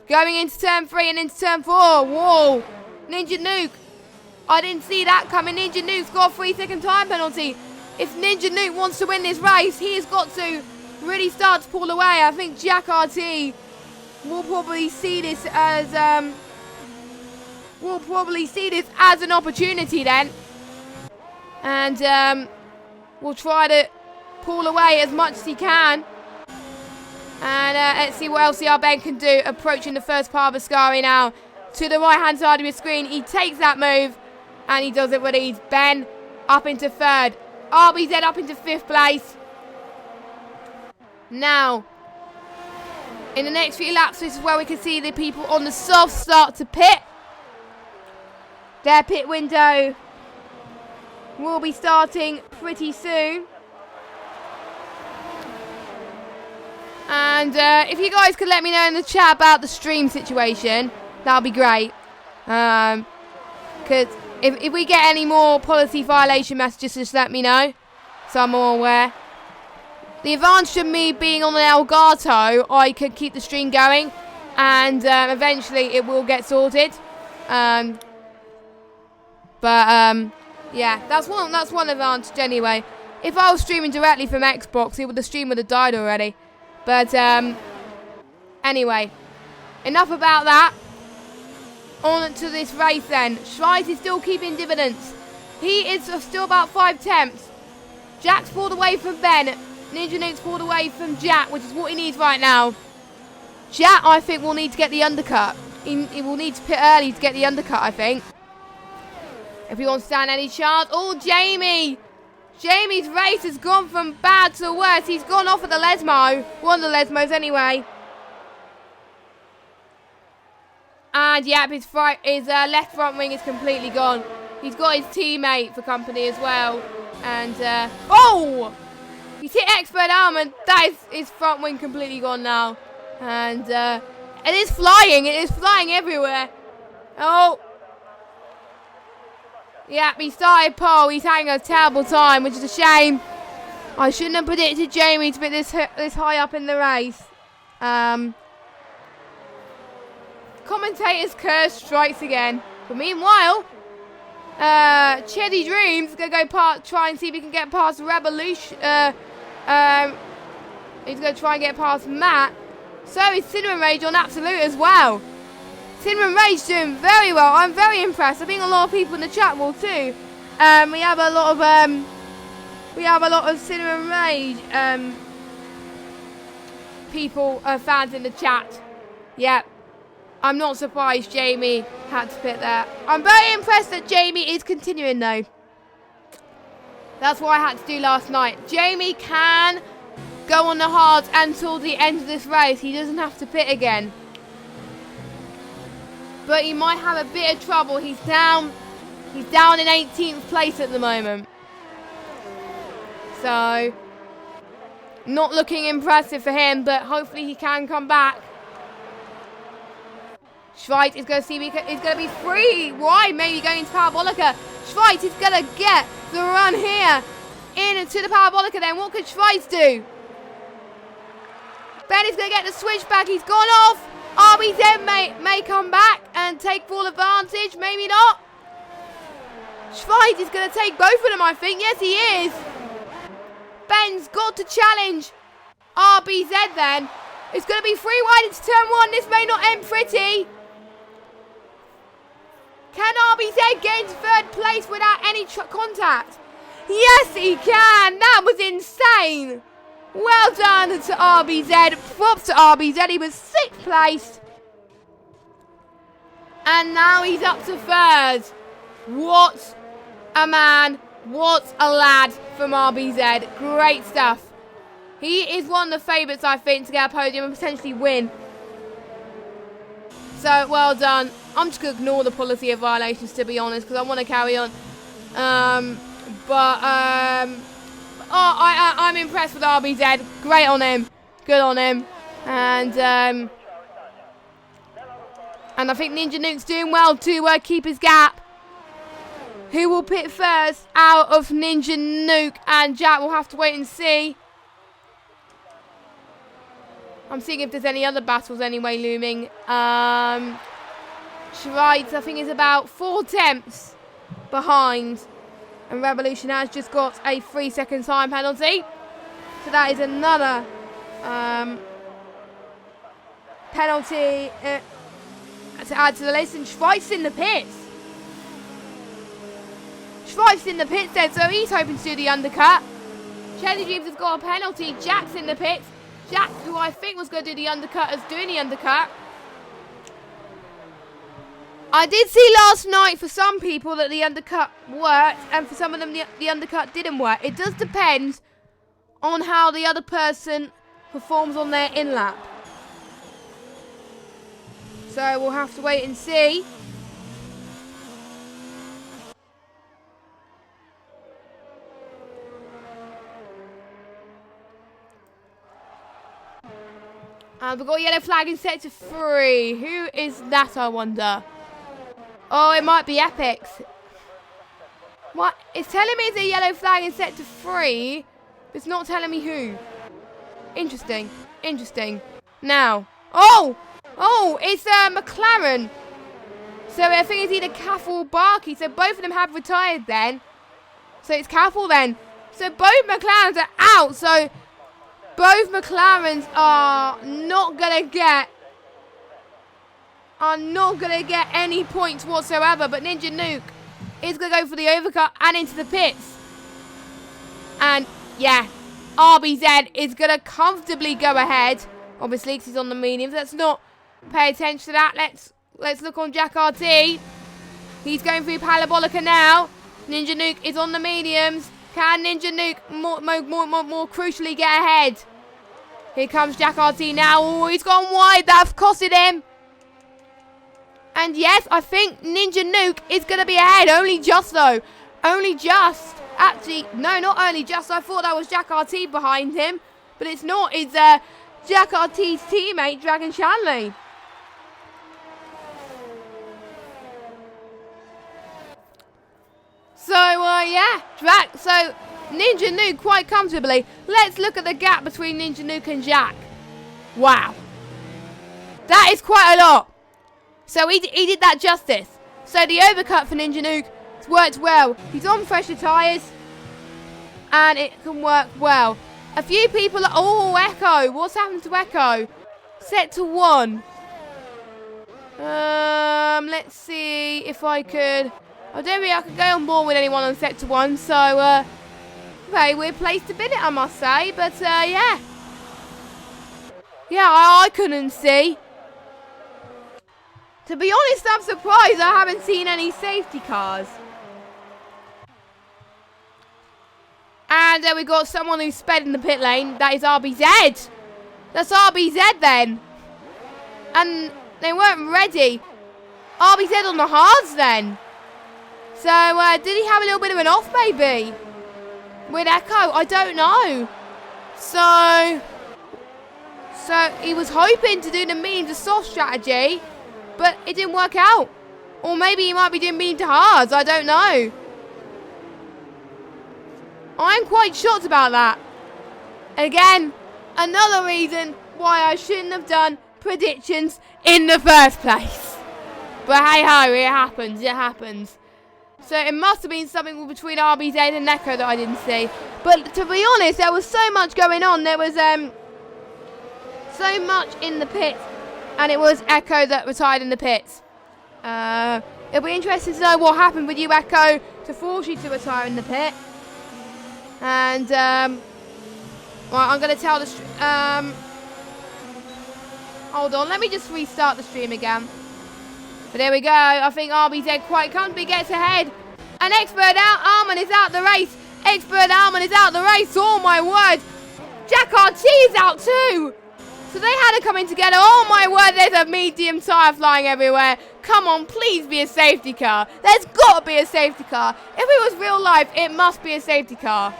Going into turn 3 and into turn 4. Whoa. Ninja Nuke. I didn't see that coming. Ninja Nuke's got a 3-second time penalty. If Ninja Nuke wants to win this race, he has got to really start to pull away. I think Jack RT will probably see this as... We'll probably see this as an opportunity then. And we'll try to pull away as much as he can. And let's see what LCR Ben can do. Approaching the first part of Ascari now. To the right-hand side of your screen. He takes that move. And he does it with ease. Ben up into 3rd. RBZ up into 5th place. Now, in the next few laps, this is where we can see the people on the soft start to pit. Their pit window will be starting pretty soon. And if you guys could let me know in the chat about the stream situation, that would be great. Because if we get any more policy violation messages, just let me know, so I'm more aware. The advantage of me being on an Elgato, I could keep the stream going, and eventually it will get sorted. Yeah, that's one advantage anyway. If I was streaming directly from Xbox, the stream would have died already. But anyway, enough about that. on to this race then. Schweiz is still keeping dividends. He is still about 5 tenths. Jack's pulled away from Ben. Ninja Nuke's pulled away from Jack, which is what he needs right now. Jack, I think, will need to get the undercut. He will need to pit early to get the undercut, I think. If he wants to stand any chance. Oh, Jamie! Jamie's race has gone from bad to worse. He's gone off at the Lesmo. One of the Lesmos anyway. And yep, his left front wing is completely gone. He's got his teammate for company as well. And, oh! He's hit expert arm and that is his front wing completely gone now. And, it is flying. It is flying everywhere. Oh! Yep, he started pole. He's having a terrible time, which is a shame. I shouldn't have predicted Jamie to be this high up in the race. Commentator's curse strikes again. But meanwhile, Cheddy Dreams is going to go try and see if he can get past Revolution. He's going to try and get past Matt. So is Cinnamon Rage on Absolute as well. Cinnamon Rage doing very well. I'm very impressed. I think a lot of people in the chat will too. We have a lot of Cinnamon Rage people, fans in the chat. Yep. I'm not surprised Jamie had to pit there. I'm very impressed that Jamie is continuing though. That's what I had to do last night. Jamie can go on the hards until the end of this race. He doesn't have to pit again. But he might have a bit of trouble. He's down in 18th place at the moment. So, not looking impressive for him, but hopefully he can come back. Schweiz is going to see if he's going to be free. Why? Maybe going into Parabolica. Schweiz is going to get the run here into the Parabolica then. What could Schweiz do? Ben is going to get the switchback. He's gone off. RBZ may come back and take full advantage. Maybe not. Schweiz is going to take both of them, I think. Yes, he is. Ben's got to challenge RBZ then. It's going to be free wide into turn 1. This may not end pretty. Can RBZ get into 3rd place without any contact? Yes, he can. That was insane. Well done to RBZ. Props to RBZ. He was 6th place. And now he's up to 3rd. What a man. What a lad from RBZ. Great stuff. He is one of the favourites, I think, to get a podium and potentially win. So, well done. I'm just going to ignore the policy of violations, to be honest, because I want to carry on. I'm impressed with RBZ. Great on him. Good on him. And I think Ninja Nuke's doing well to keep his gap. Who will pit first out of Ninja Nuke? And Jack will have to wait and see. I'm seeing if there's any other battles anyway looming. Schweiz, I think, is about 4 tenths behind. And Revolution has just got a 3-second time penalty. So that is another penalty to add to the list. And Schweiz in the pits. Schweiz in the pits then, so he's hoping to do the undercut. Shelly Dreams has got a penalty. Jack's in the pits. Jack, who I think was going to do the undercut, is doing the undercut. I did see last night for some people that the undercut worked, and for some of them the undercut didn't work. It does depend on how the other person performs on their in-lap. So we'll have to wait and see. We've got a yellow flag in sector 3. Who is that, I wonder? Oh, it might be Epics. What? It's telling me it's a yellow flag in sector 3. It's not telling me who. Interesting. Interesting. Now. Oh! Oh, it's McLaren. So I think it's either Caffel or Barkey. So both of them have retired then. So it's Caffel then. So both McLarens are out. So both McLarens are not going to get are not going to get any points whatsoever. But Ninja Nuke is going to go for the overcut and into the pits. And, yeah, RBZ is going to comfortably go ahead. Obviously, because he's on the mediums. Let's not pay attention to that. Let's look on Jack RT. He's going through Parabolica now. Ninja Nuke is on the mediums. Can Ninja Nuke more crucially get ahead? Here comes Jack RT now. Oh, he's gone wide. That's costed him. And yes, I think Ninja Nuke is going to be ahead. Only just, though. Only just. Actually, no, not only just. I thought that was Jack RT behind him. But it's not. It's Jack RT's teammate, Dragon Shanley. So, yeah. So, Ninja Nuke quite comfortably. Let's look at the gap between Ninja Nuke and Jack. Wow. That is quite a lot. So, he did that justice. So, the overcut for Ninja Nuke has worked well. He's on fresher tyres. And it can work well. A few people are... Oh, Echo. What's happened to Echo? Set to 1. Let's see if I could... I don't think I could go on board with anyone on set to 1. So, very weird place to bid it, I must say. But, yeah. Yeah, I couldn't see. To be honest, I'm surprised I haven't seen any safety cars. And we got someone who sped in the pit lane. That is RBZ. That's RBZ then. And they weren't ready. RBZ on the hards then. So, did he have a little bit of an off maybe? With Echo? I don't know. So he was hoping to do the medium to soft strategy. But it didn't work out. Or maybe he might be doing medium to hards. I don't know. I'm quite shocked about that. Again, another reason why I shouldn't have done predictions in the first place. But hey ho, it happens, it happens. So it must have been something between RBZ and Echo that I didn't see. But to be honest, there was so much going on. There was so much in the pit. And it was Echo that retired in the pits. It'll be interesting to know what happened with you, Echo, to force you to retire in the pit. And, right, I'm going to tell the... hold on, let me just restart the stream again. But there we go. I think RBZ quite comfortably gets ahead. And Expert Armand is out the race. Expert Armand is out the race. Oh, my word. Jack RT is out too. So they had to come in together. Oh, my word. There's a medium tyre flying everywhere. Come on, please be a safety car. There's got to be a safety car. If it was real life, it must be a safety car.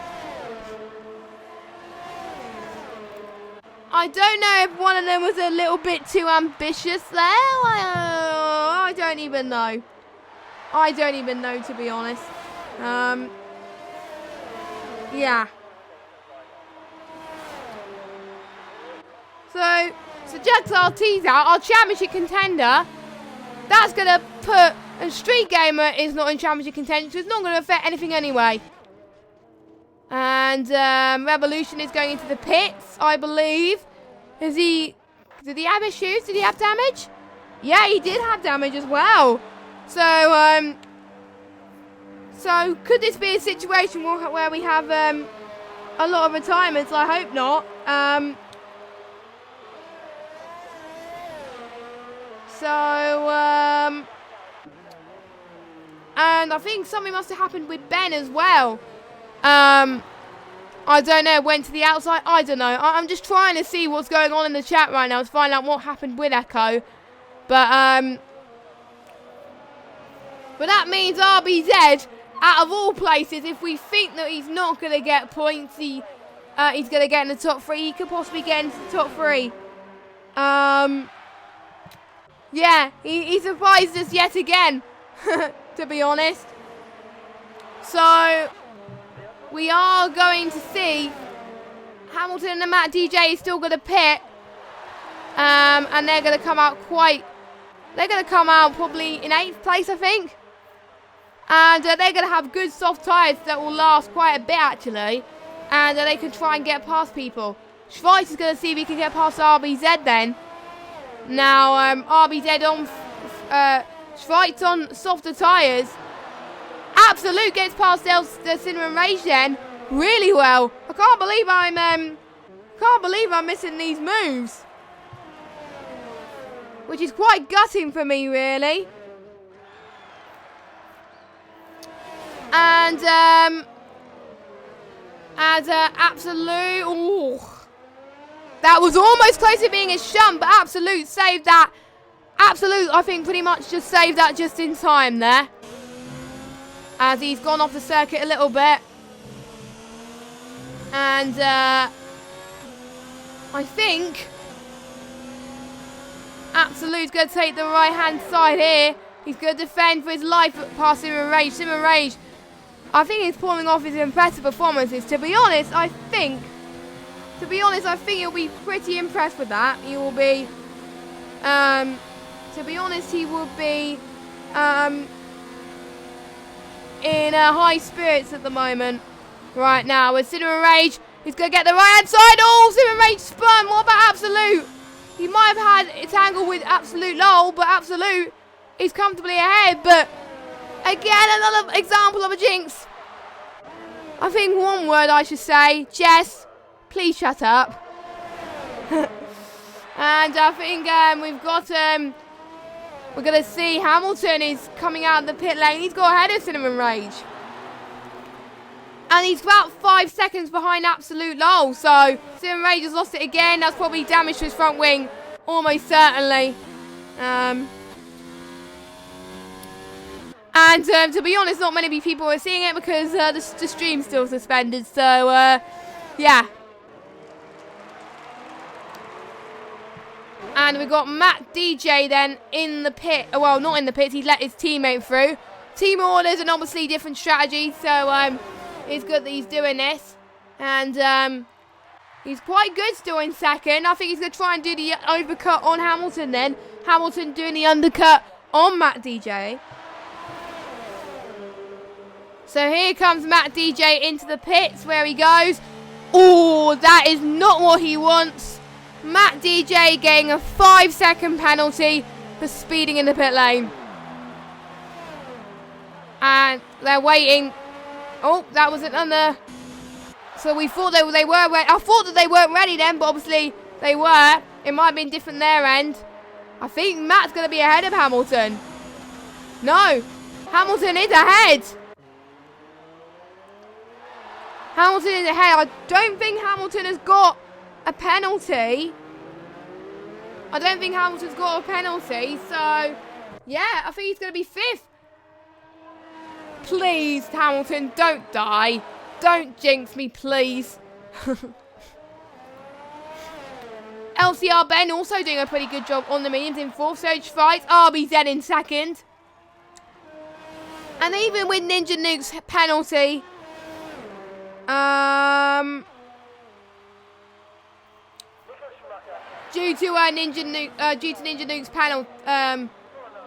I don't know if one of them was a little bit too ambitious there. I don't even know. I don't even know, to be honest. Yeah. So Jack's RT's out, our championship contender. That's going to put... And Street Gamer is not in championship contention, so it's not going to affect anything anyway. And Revolution is going into the pits, I believe. Did he have issues? Did he have damage? Yeah, he did have damage as well. So could this be a situation where we have a lot of retirements? I hope not. And I think something must have happened with Ben as well. I don't know, went to the outside. I don't know. I'm just trying to see what's going on in the chat right now to find out what happened with Echo. But that means RBZ, out of all places, if we think that he's not going to get points, he's going to get in the top 3. He could possibly get into the top 3. Yeah, he surprised us yet again, to be honest. So we are going to see Hamilton and Matt DJ is still going to pit. And they're going to come out they're going to come out probably in 8th place, I think. And they're going to have good soft tyres that will last quite a bit, actually. And they can try and get past people. Schweiz is going to see if he can get past RBZ then. Now, RBZ striked on softer tyres. Absolute gets past the Cinnamon Rage then really well. I can't believe I'm missing these moves, which is quite gutting for me, really. And Absolute, ooh, that was almost close to being a shunt, but Absolute saved that. Absolute, I think, pretty much just saved that just in time there, as he's gone off the circuit a little bit. And I think Absolute's going to take the right-hand side here. He's going to defend for his life past Cinnamon Rage. Cinnamon Rage, I think he's pulling off his impressive performances. To be honest, I think he'll be pretty impressed with that. He will be, to be honest, he will be in high spirits at the moment. Right now, with Cinnamon Rage, he's going to get the right-hand side. Oh, Cinnamon Rage spun. What about Absolute? He might have had a tangle with Absolute Lol, but Absolute is comfortably ahead. But again, another example of a jinx. I think one word I should say, Jess, please shut up. And I think we're going to see Hamilton is coming out of the pit lane. He's got ahead of Cinnamon Rage. And he's about 5 seconds behind Absolute Lol. So Cinnamon Rage has lost it again. That's probably damage to his front wing, almost certainly. And to be honest, not many people are seeing it because the stream's still suspended. So, yeah. And we've got Matt DJ then in the pit. Well, not in the pits. He let his teammate through. Team orders and obviously different strategies. So, it's good that he's doing this. And he's quite good still in second. I think he's going to try and do the overcut on Hamilton then. Hamilton doing the undercut on Matt DJ. So here comes Matt DJ into the pits where he goes. Oh, that is not what he wants. Matt DJ getting a 5-second penalty for speeding in the pit lane. And they're waiting. Oh, that was another. So we thought they were ready. I thought that they weren't ready then, but obviously they were. It might have been different their end. I think Matt's going to be ahead of Hamilton. No, Hamilton is ahead. Hamilton is ahead. I don't think Hamilton has got a penalty. I don't think Hamilton's got a penalty. So, yeah, I think he's going to be 5th. Please, Hamilton, don't die. Don't jinx me, please. LCR Ben also doing a pretty good job on the mediums in 4th. So fights RBZ in 2nd. And even with Ninja Nuke's penalty, due to Ninja Nuke's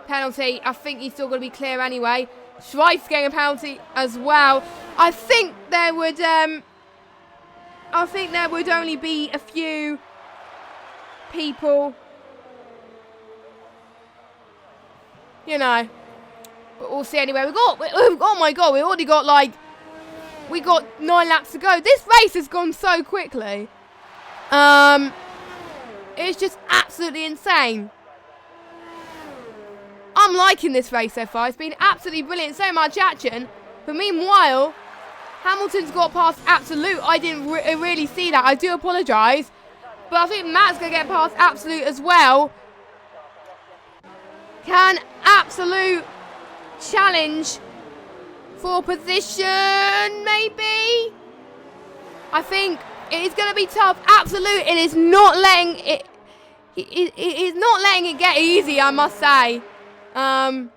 penalty, I think he's still going to be clear anyway. Schweitz getting a penalty as well. I think there would only be a few people, you know, but we'll see anyway. Oh my god, we got 9 laps to go. This race has gone so quickly. It's just absolutely insane. I'm liking this race so far. It's been absolutely brilliant. So much action. But meanwhile, Hamilton's got past Absolute. I didn't really see that. I do apologise. But I think Matt's going to get past Absolute as well. Can Absolute challenge for position, maybe? I think it is going to be tough. Absolute, it is not letting it. It is not letting it get easy, I must say. So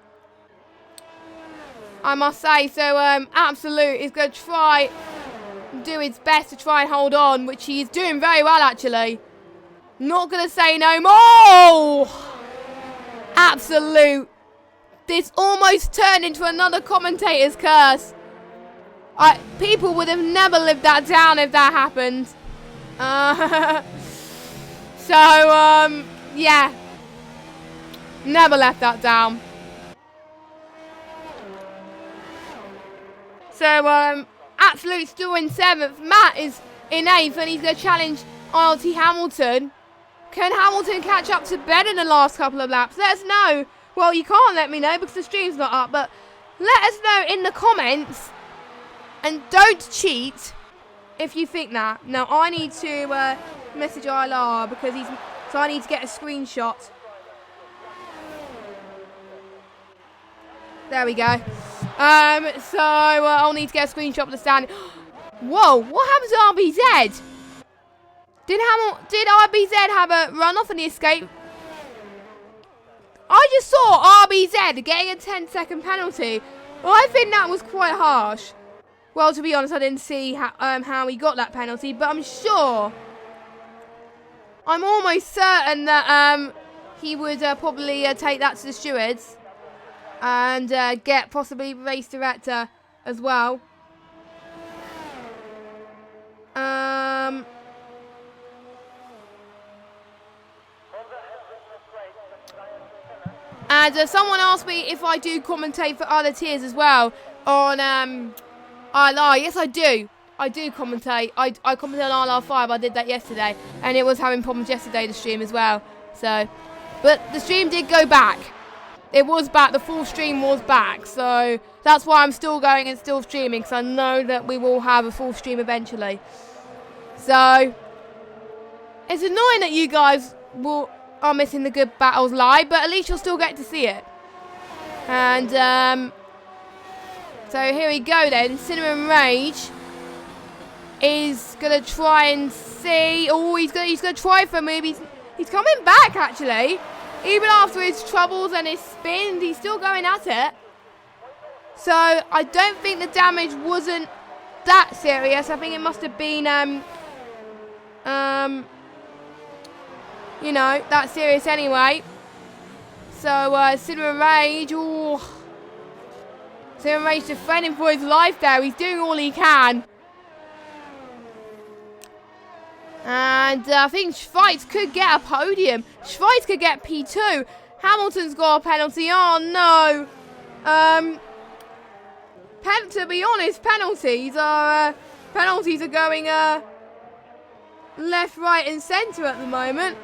Absolute is going to try and do his best to try and hold on, which he is doing very well, actually. Not going to say no more. Absolute. This almost turned into another commentator's curse. People would have never lived that down if that happened. Yeah. Never left that down. So, Absolute still in 7th. Matt is in 8th, and he's going to challenge ILT Hamilton. Can Hamilton catch up to Ben in the last couple of laps? Let us know. Well, you can't let me know because the stream's not up, but let us know in the comments. And don't cheat if you think that. Now, I need to message ILR because so I need to get a screenshot. There we go. I'll need to get a screenshot of the stand. Whoa, what happened to RBZ? Did RBZ have a run off in the escape? I just saw RBZ getting a 10-second penalty. Well, I think that was quite harsh. Well, to be honest, I didn't see how he got that penalty, but I'm sure, I'm almost certain that he would probably take that to the stewards and get possibly race director as well. And someone asked me if I do commentate for other tiers as well on ILR. Yes, I do. I do commentate. I commentate on ILR3. I did that yesterday, and it was having problems yesterday, the stream as well. So, but the stream did go back. It was back. The full stream was back. So that's why I'm still going and still streaming, because I know that we will have a full stream eventually. So it's annoying that you guys are missing the good battles live, but at least you'll still get to see it. And so here we go then. Cinnamon Rage is gonna try and see. Oh, he's gonna try for a move. He's coming back actually. Even after his troubles and his spins, he's still going at it. So I don't think the damage wasn't that serious. I think it must have been you know, that serious anyway. So Cinnamon Rage, ooh. Cinnamon Rage defending for his life there. He's doing all he can. And I think Schweitz could get a podium. Schweitz could get P2. Hamilton's got a penalty. Oh no. To be honest, penalties are going left, right, and centre at the moment.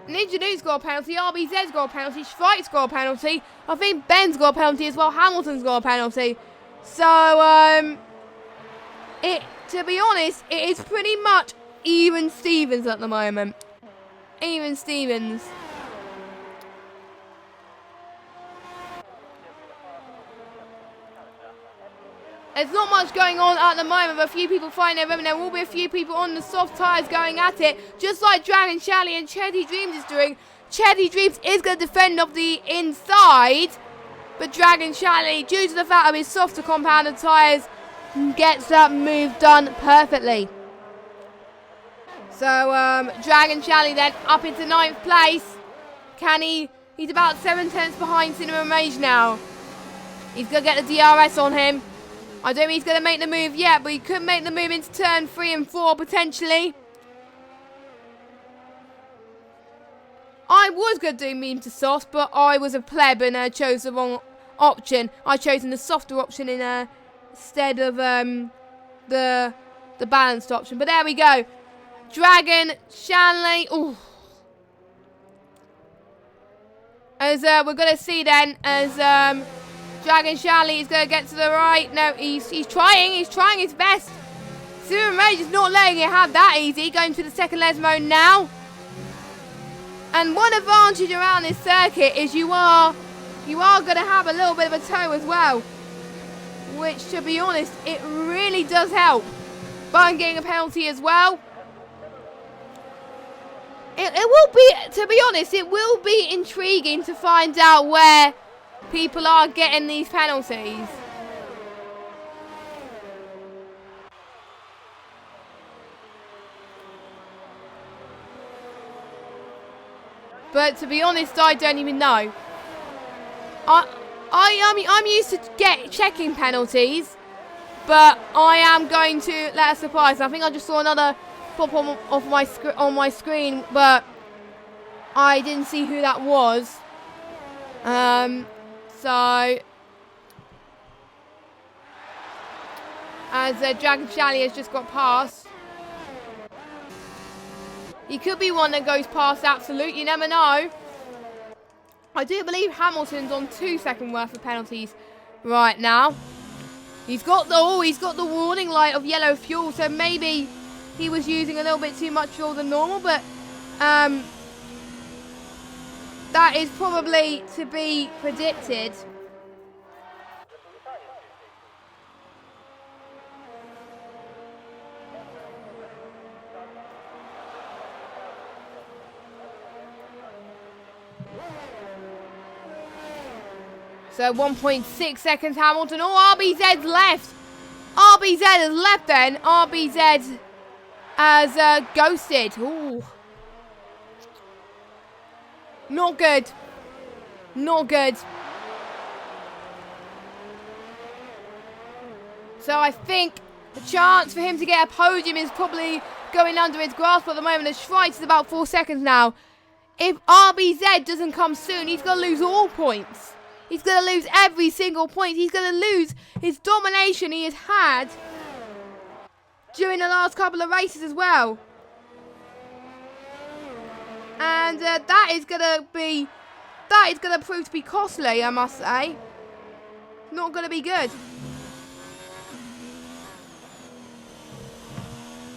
Ninja Nude's got a penalty. RBZ's got a penalty. Schweitz got a penalty. I think Ben's got a penalty as well. Hamilton's got a penalty. So to be honest, it is pretty much even Stevens at the moment. Even Stevens. There's not much going on at the moment, but a few people find their rhythm. There will be a few people on the soft tyres going at it, just like Dragon Shally and Chetty Dreams is doing. Chetty Dreams is going to defend off the inside, but Dragon Shally, due to the fact of his softer compounded tyres, gets that move done perfectly. So Dragon Shally then up into 9th place. Can he? He's about 7 tenths behind Cinnamon Rage now. He's going to get the DRS on him. I don't think he's going to make the move yet, but he could make the move into turn 3 and 4 potentially. I was going to do medium to soft, but I was a pleb and chose the wrong option. I chosen the softer option instead of the balanced option. But there we go. Dragon Shanley. Ooh. As we're going to see then, as Dragon Shanley is going to get to the right. No, he's trying his best. Cinnamon Rage is not letting it have that easy. Going to the second les mode now. And one advantage around this circuit is you are going to have a little bit of a toe as well. Which, to be honest, it really does help. Button getting a penalty as well. It will be, to be honest, it will be intriguing to find out where people are getting these penalties. But to be honest, I don't even know. I'm used to checking penalties, but I am going to let a surprise. I think I just saw another pop on my screen, but I didn't see who that was. So as Dragon Shally has just got past. He could be one that goes past Absolute. You never know. I do believe Hamilton's on 2 second worth of penalties right now. He's got the warning light of yellow fuel, so maybe he was using a little bit too much fuel than normal, but that is probably to be predicted. So 1.6 seconds Hamilton. Oh, RBZ's left. RBZ has left then. RBZ has ghosted. Ooh. Not good. Not good. So I think the chance for him to get a podium is probably going under his grasp at the moment. As Schweitz is about 4 seconds now. If RBZ doesn't come soon, he's going to lose all points. He's going to lose every single point. He's going to lose his domination he has had during the last couple of races as well. And that is going to prove to be costly, I must say. Not going to be good.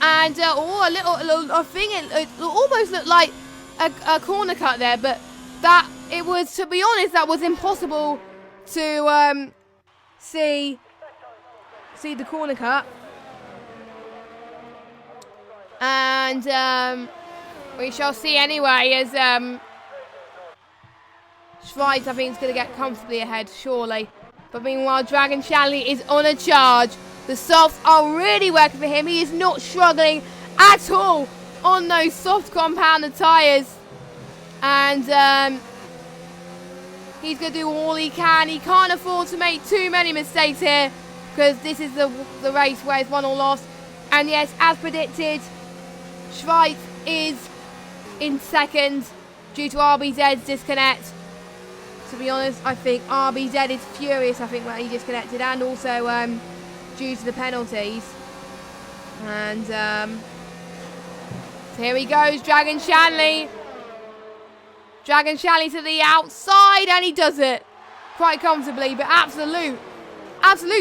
And I think it almost looked like a corner cut there, but that it was, to be honest, that was impossible to see the corner cut. And we shall see anyway, as Schweitz, I think, is going to get comfortably ahead, surely. But meanwhile, Dragon Shally is on a charge. The softs are really working for him. He is not struggling at all on those soft compounded tyres. And he's going to do all he can. He can't afford to make too many mistakes here, because this is the race where it's won or lost. And yes, as predicted, Schweitz is in second due to RBZ's disconnect. To be honest, I think RBZ is furious, I think, that he disconnected, and also due to the penalties. And so here he goes, Dragon Shally. Dragon Shally to the outside, and he does it quite comfortably. But Absolute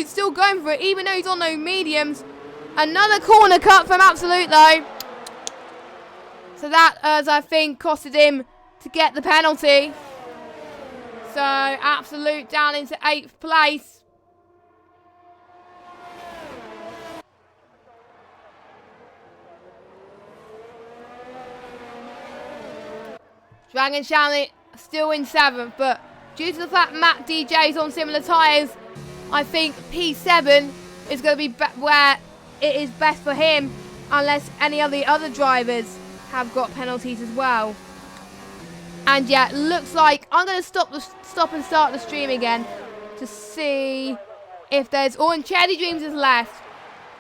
still going for it, even though he's on no mediums. Another corner cut from Absolute, though. So that, as I think, costed him to get the penalty. So Absolute down into 8th place. Dragon Shally still in 7th, but due to the fact Matt DJ's on similar tyres, I think P7 is going to be where it is best for him, unless any of the other drivers have got penalties as well. And yeah, looks like I'm going to stop and start the stream again to see if there's... Oh, and Cherry Dreams has left.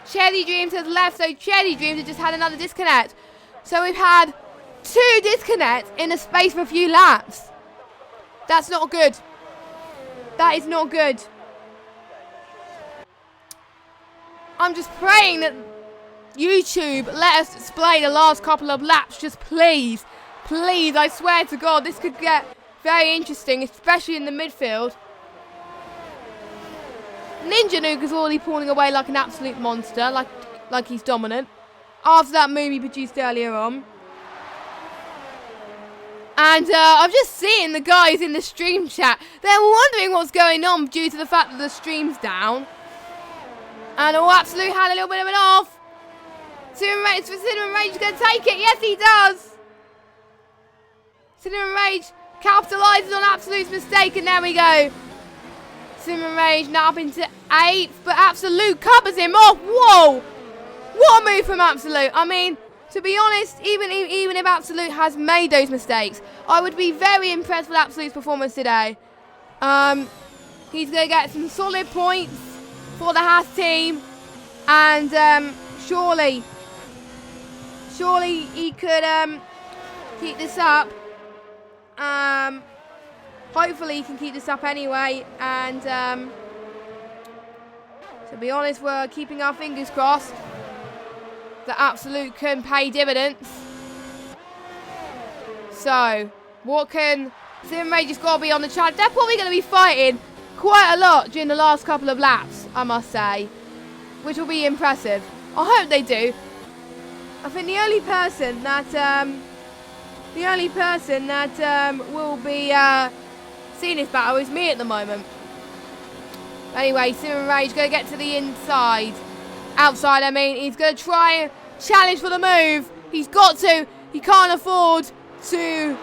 Cherry Dreams has left, so Cherry Dreams has just had another disconnect. So we've had 2 disconnects in a space for a few laps. That's not good. That is not good. I'm just praying that YouTube let us display the last couple of laps. Just please. Please, I swear to God, this could get very interesting, especially in the midfield. Ninja Nuke is already pulling away like an absolute monster, like he's dominant, after that move he produced earlier on. And I've just seen the guys in the stream chat. They're wondering what's going on due to the fact that the stream's down. And Absolute had a little bit of an off. Cinnamon Rage is going to take it. Yes, he does. Cinnamon Rage capitalises on Absolute's mistake, and there we go. Cinnamon Rage now up into 8th, but Absolute covers him off. Whoa! What a move from Absolute. I mean, to be honest, even if Absolute has made those mistakes, I would be very impressed with Absolute's performance today. He's going to get some solid points for the Haas team, and surely he could keep this up. Hopefully he can keep this up anyway. And to be honest, we're keeping our fingers crossed. The absolute can pay dividends. So, what can Sim Rage just got to be on the challenge? They're probably going to be fighting quite a lot during the last couple of laps, I must say, which will be impressive. I hope they do. I think the only person that will be seeing this battle is me at the moment. Anyway, Sim Rage going to get to the inside. Outside, I mean. He's going to try and challenge for the move. He's got to. He can't afford to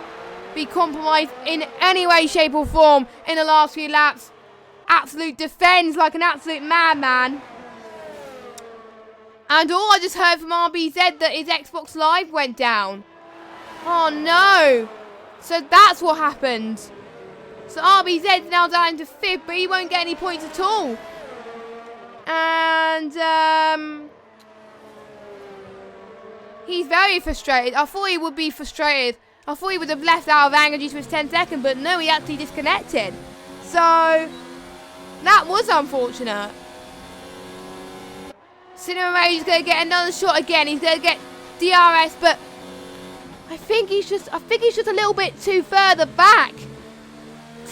be compromised in any way, shape or form in the last few laps. Absolute defends like an absolute madman. And all I just heard from RBZ that his Xbox Live went down. Oh no. So that's what happened. So RBZ's now down to 5th, but he won't get any points at all. And he's very frustrated. I thought he would be frustrated. I thought he would have left out of anger due to his 10-second, but no, he actually disconnected. So that was unfortunate. Cinema Rage is going to get another shot again. He's going to get DRS, but I think he's just a little bit too further back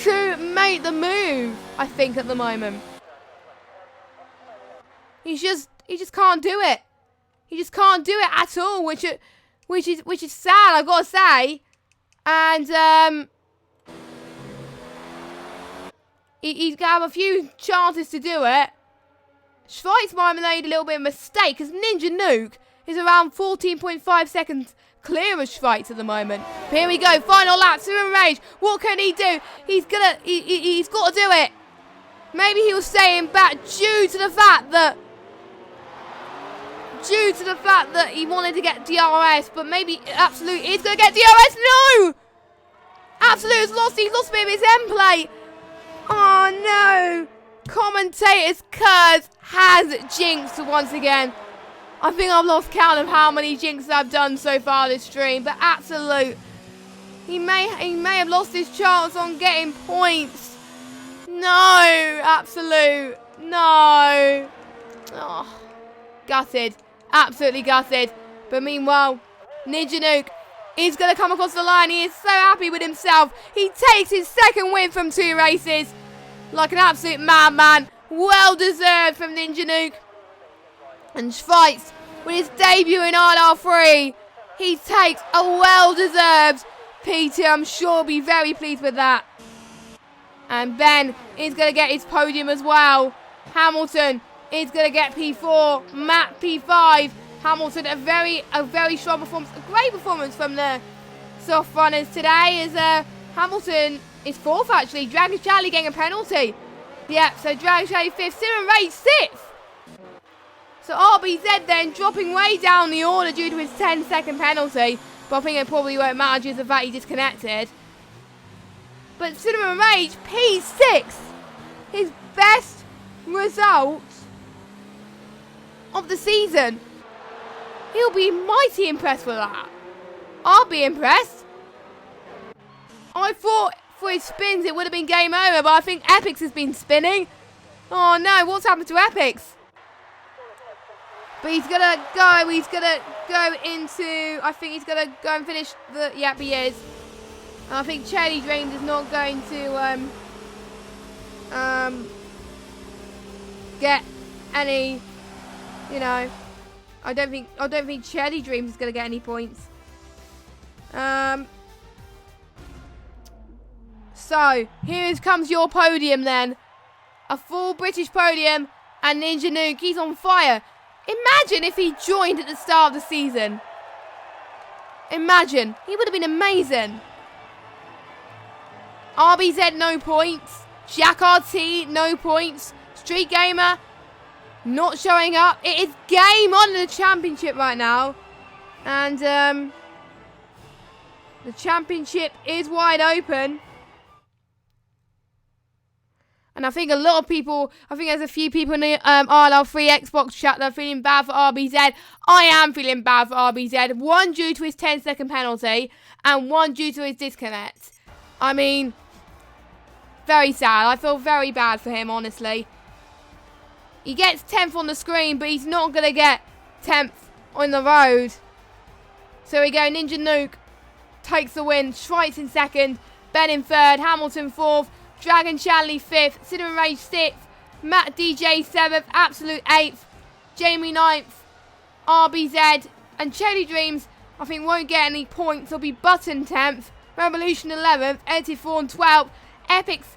to make the move. I think at the moment. He just can't do it. He just can't do it at all, which is sad, I gotta say. And he's gonna have a few chances to do it. Schweitz might have made a little bit of a mistake because Ninja Nuke is around 14.5 seconds clear of Schweitz at the moment. But here we go, final lap, Sim Rage. What can he do? He's got to do it. Maybe he was staying back due to the fact that he wanted to get DRS, but maybe Absolute is going to get DRS. No! Absolute's lost. He's lost a bit of his end plate. Oh, no. Commentator's curse has jinxed once again. I think I've lost count of how many jinxes I've done so far this stream, but Absolute, he may have lost his chance on getting points. No, Absolute, no. Oh, gutted. Absolutely gutted. But meanwhile, Ninja Nuke is going to come across the line. He is so happy with himself. He takes his second win from 2 races. Like an absolute madman. Well deserved from Ninja Nuke. And Schweitz, with his debut in ILR3, he takes a well-deserved P2. I'm sure will be very pleased with that. And Ben is going to get his podium as well. Hamilton is going to get P4, Matt P5. Hamilton, a very strong performance, a great performance from the soft runners today. As Hamilton is 4th actually. Dragon Charlie getting a penalty. Yep, so Dragon Charlie 5th, Sim Rage 6th. So RBZ then dropping way down the order due to his 10-second penalty. But I think it probably won't matter due to the fact he disconnected. But Cinema Rage P6, his best result of the season. He'll be mighty impressed with that. I'll be impressed. I thought for his spins it would have been game over, but I think Epix has been spinning. Oh no, what's happened to Epix? But he's gonna go into, I think he's gonna go and finish the, yep he is. And I think Cherry Dreams is not going to get any, you know, I don't think Cherry Dreams is gonna get any points. So here comes your podium then. A full British podium, and Ninja Nuke, he's on fire. Imagine if he joined at the start of the season. Imagine, he would have been amazing. RBZ no points. Jack RT no points. Street Gamer not showing up. It is game on in the championship right now. And the championship is wide open. And I think a lot of people, I think there's a few people in the ILR3 Xbox chat that are feeling bad for RBZ. I am feeling bad for RBZ. One due to his 10-second penalty and one due to his disconnect. I mean, very sad. I feel very bad for him, honestly. He gets 10th on the screen, but he's not going to get 10th on the road. So we go, Ninja Nuke takes the win. Schweitz in 2nd, Ben in 3rd, Hamilton 4th, Dragon Shanley 5th, Cinnamon Rage 6th, Matt DJ 7th, Absolute 8th, Jamie 9th, RBZ, and Cherry Dreams, I think, won't get any points. They'll be Button 10th, Revolution 11th, Edited 4 and 12th, Epics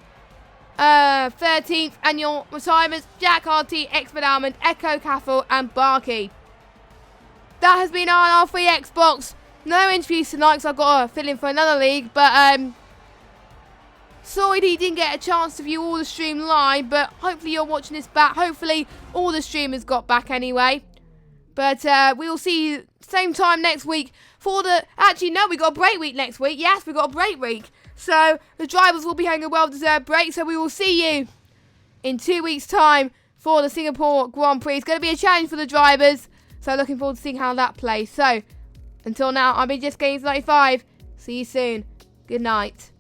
13th, and your retirements, Jack RT, Expert Almond, Echo Cathal, and Barkey. That has been ILR3 Xbox. No interviews tonight because I've got to fill in for another league, but sorry he didn't get a chance to view all the stream live, but hopefully you're watching this back. Hopefully all the streamers got back anyway. But we will see you same time next week for the... Actually, no, we got a break week next week. Yes, we got a break week. So the drivers will be having a well-deserved break. So we will see you in 2 weeks' time for the Singapore Grand Prix. It's going to be a challenge for the drivers. So looking forward to seeing how that plays. So until now, I've been Just Games 95. See you soon. Good night.